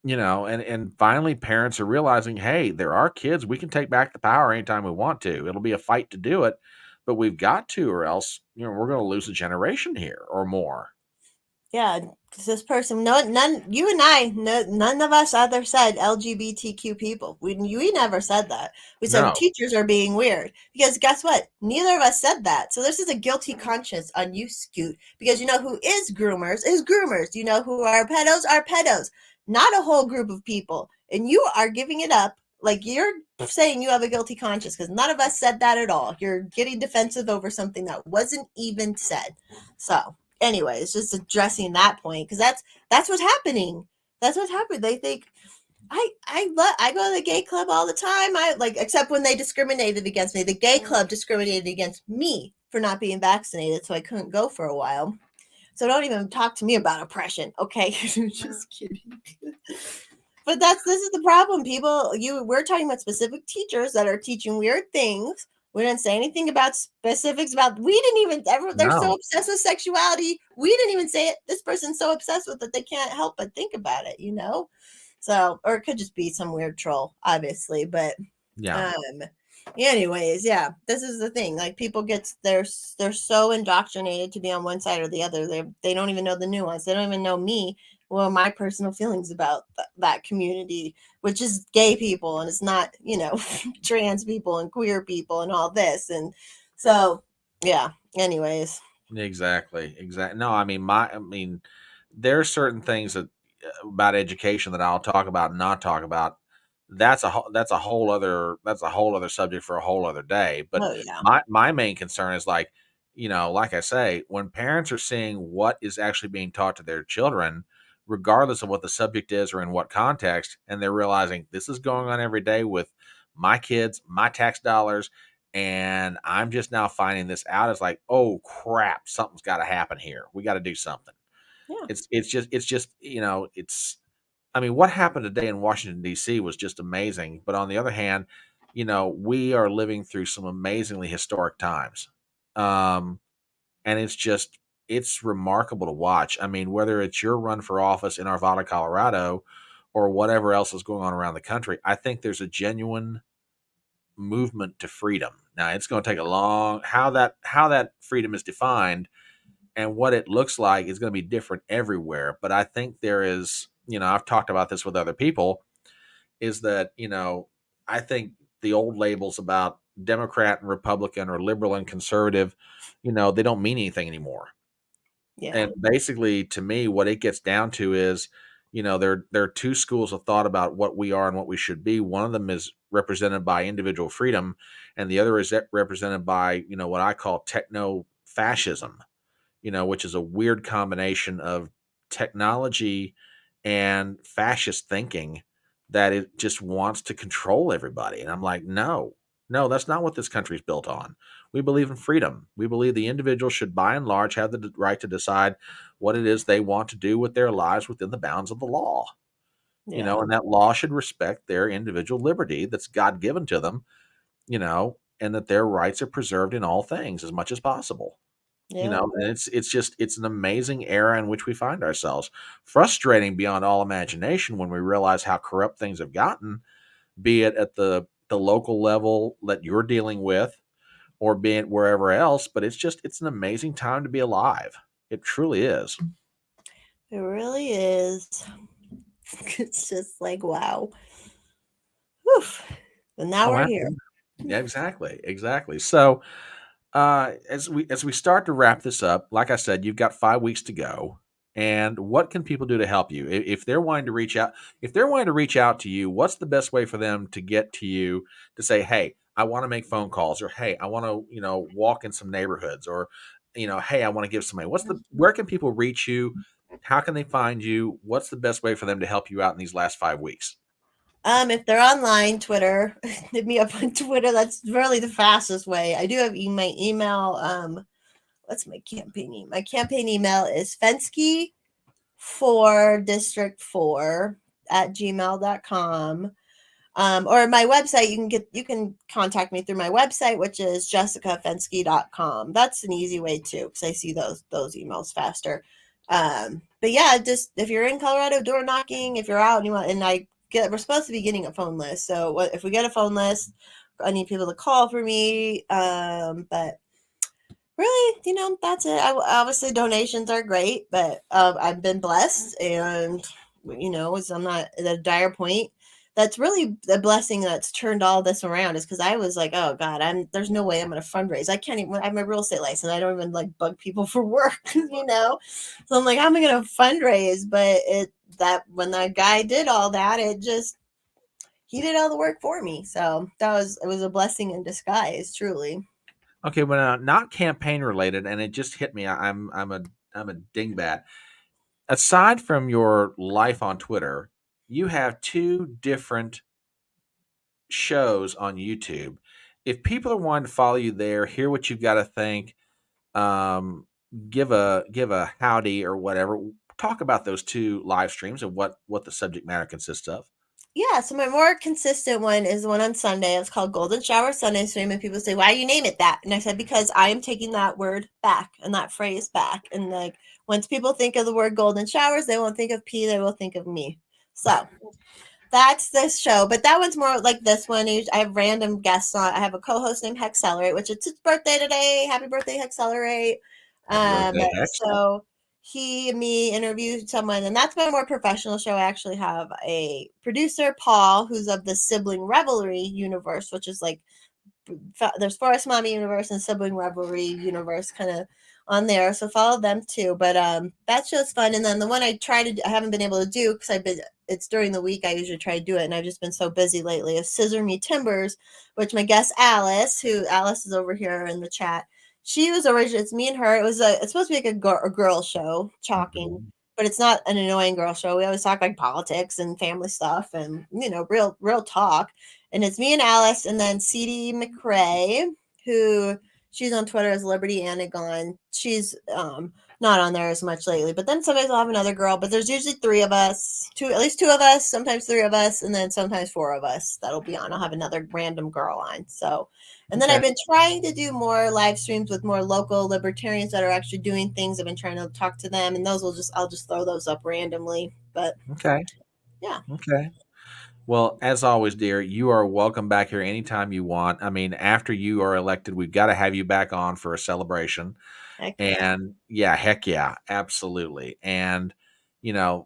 and finally parents are realizing, hey, there are kids, we can take back the power anytime we want to. It'll be a fight to do it, but we've got to, or else, we're going to lose a generation here or more. Yeah, because this person, no, none, you and I, no, none of us other said LGBTQ people. We never said that. We said No. teachers are being weird. Because guess what? Neither of us said that. So this is a guilty conscience on you, Scoot. Because you know who is groomers? Is groomers. You know who are pedos? Are pedos. not a whole group of people. And you are giving it up. Like, you're saying you have a guilty conscience, because none of us said that at all. You're getting defensive over something that wasn't even said. So, anyways, just addressing that point, because that's what's happening. That's what's happening. They think I go to the gay club all the time. I like, except when they discriminated against me. The gay club discriminated against me for not being vaccinated, so I couldn't go for a while. So don't even talk to me about oppression, okay? Just kidding. But this is the problem, people. We're talking about specific teachers that are teaching weird things. We didn't say anything about specifics about. We didn't even ever. They're so obsessed with sexuality. We didn't even say it. This person's so obsessed with it they can't help but think about it. So, or it could just be some weird troll, obviously. But anyways, yeah, this is the thing. Like, people they're so indoctrinated to be on one side or the other. They don't even know the nuance. They don't even know me. Well, my personal feelings about that community, which is gay people, and it's not, trans people and queer people and all this. And so, yeah. Anyways. Exactly. No, I mean, there are certain things about education that I'll talk about and not talk about. That's a whole other subject for a whole other day. But my main concern is, like, like I say, when parents are seeing what is actually being taught to their children, regardless of what the subject is or in what context, and they're realizing this is going on every day with my kids, my tax dollars, and I'm just now finding this out. It's like, oh crap, something's got to happen here. We got to do something. Yeah. It's just I mean, what happened today in Washington, D.C. was just amazing. But on the other hand, we are living through some amazingly historic times. And it's remarkable to watch. I mean, whether it's your run for office in Arvada, Colorado, or whatever else is going on around the country, I think there's a genuine movement to freedom. Now, it's going to take a long, how that freedom is defined and what it looks like is going to be different everywhere. But I think there is, I've talked about this with other people, is that, I think the old labels about Democrat and Republican or liberal and conservative, they don't mean anything anymore. Yeah. And basically, to me, what it gets down to is, there are two schools of thought about what we are and what we should be. One of them is represented by individual freedom, and the other is represented by, what I call techno fascism, which is a weird combination of technology and fascist thinking that it just wants to control everybody. And I'm like, no, that's not what this country's built on. We believe in freedom. We believe the individual should, by and large, have the right to decide what it is they want to do with their lives within the bounds of the law. And that law should respect their individual liberty that's God given to them, and that their rights are preserved in all things as much as possible. And it's an amazing era in which we find ourselves. Frustrating beyond all imagination when we realize how corrupt things have gotten, be it at the local level that you're dealing with, or be it wherever else. But it's an amazing time to be alive. It truly is. It really is. It's just like, wow. Whew. And now we're here. Yeah, exactly. So as we start to wrap this up, like I said, you've got 5 weeks to go. And what can people do to help you if they're wanting to reach out? If they're wanting to reach out to you, what's the best way for them to get to you to say, hey, I want to make phone calls, or hey, I want to walk in some neighborhoods, or hey, I want to give somebody. Where can people reach you? How can they find you? What's the best way for them to help you out in these last 5 weeks? If they're online, Twitter, hit me up on Twitter. That's really the fastest way. I do have my email. What's my campaign email? My campaign email is Fenske for District 4 at gmail.com. Or my website, you can contact me through my website, which is jessicafenske.com. That's an easy way too, because I see those emails faster. But yeah, just if you're in Colorado, door knocking, if you're out and you want, and we're supposed to be getting a phone list. So if we get a phone list, I need people to call for me. But really, that's it. Obviously donations are great, but I've been blessed, and I'm not at a dire point. That's really the blessing that's turned all this around, is because I was like, oh God, there's no way I'm going to fundraise. I can't even, I have my real estate license. I don't even bug people for work, So I'm like, how am I going to fundraise? But that when the guy did all that, he did all the work for me. So it was a blessing in disguise, truly. Okay, well, not campaign related, and it just hit me. I'm a dingbat. Aside from your life on Twitter, you have two different shows on YouTube. If people are wanting to follow you there, hear what you've got to think, um, give a howdy or whatever, talk about those two live streams and what the subject matter consists of. Yeah, so my more consistent one is the one on Sunday. It's called Golden Shower Sunday Stream, and people say, "Why you name it that?" And I said, "Because I am taking that word back and that phrase back. And like once people think of the word golden showers, they won't think of pee, they will think of me." So that's this show, but that one's more like this one. I have random guests on. I have a co-host named Hexcelerate, which it's his birthday today. Happy birthday, Hexcelerate! Happy birthday, Hex. So he and me interviewed someone, and that's my more professional show. I actually have a producer, Paul, who's of the Sibling Revelry universe, which is like there's Forest Mommy universe and Sibling Revelry universe kind of on there, so follow them too. But that show's fun. And then the one I haven't been able to do because it's during the week. I usually try to do it, and I've just been so busy lately. Is Scissor Me Timbers, which my guest Alice is over here in the chat. She was originally, it's me and her. It's supposed to be like a girl show, talking, but it's not an annoying girl show. We always talk like politics and family stuff, and real talk. And it's me and Alice, and then C.D. McRae, who she's on Twitter as Liberty Anagon. She's not on there as much lately. But then sometimes I'll have another girl. But there's usually three of us, at least two of us, sometimes three of us, and then sometimes four of us that'll be on. I'll have another random girl on. So, and then I've been trying to do more live streams with more local libertarians that are actually doing things. I've been trying to talk to them, and I'll just throw those up randomly. But yeah. Okay. Well, as always, dear, you are welcome back here anytime you want. I mean, after you are elected, we've got to have you back on for a celebration. And heck yeah, absolutely. And,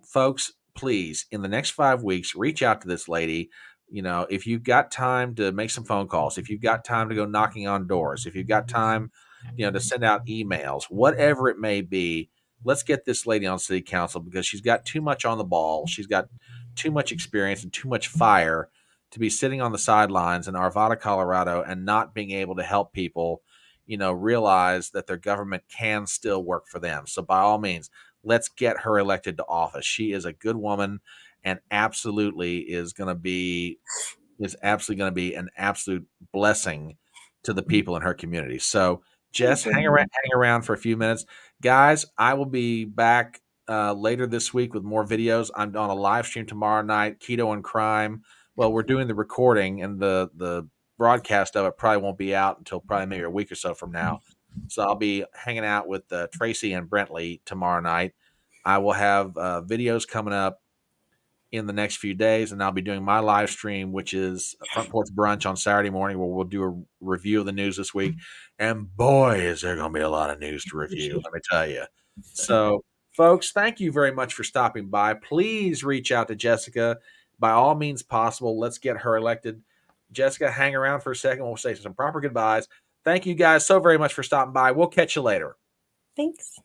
folks, please, in the next 5 weeks, reach out to this lady. If you've got time to make some phone calls, if you've got time to go knocking on doors, if you've got time, to send out emails, whatever it may be, let's get this lady on city council because she's got too much on the ball. She's got too much experience and too much fire to be sitting on the sidelines in Arvada, Colorado, and not being able to help people, realize that their government can still work for them. So by all means, let's get her elected to office. She is a good woman and absolutely is absolutely going to be an absolute blessing to the people in her community. So Jess, hang around for a few minutes. Guys, I will be back later this week with more videos. I'm on a live stream tomorrow night, Keto and Crime. Well, we're doing the recording, and the broadcast of it probably won't be out until probably maybe a week or so from now. So I'll be hanging out with Tracy and Brentley tomorrow night. I will have videos coming up in the next few days, and I'll be doing my live stream, which is Front Porch Brunch on Saturday morning, where we'll do a review of the news this week. And boy, is there going to be a lot of news to review, let me tell you. So, folks, thank you very much for stopping by. Please reach out to Jessica by all means possible. Let's get her elected. Jessica, hang around for a second. We'll say some proper goodbyes. Thank you guys so very much for stopping by. We'll catch you later. Thanks.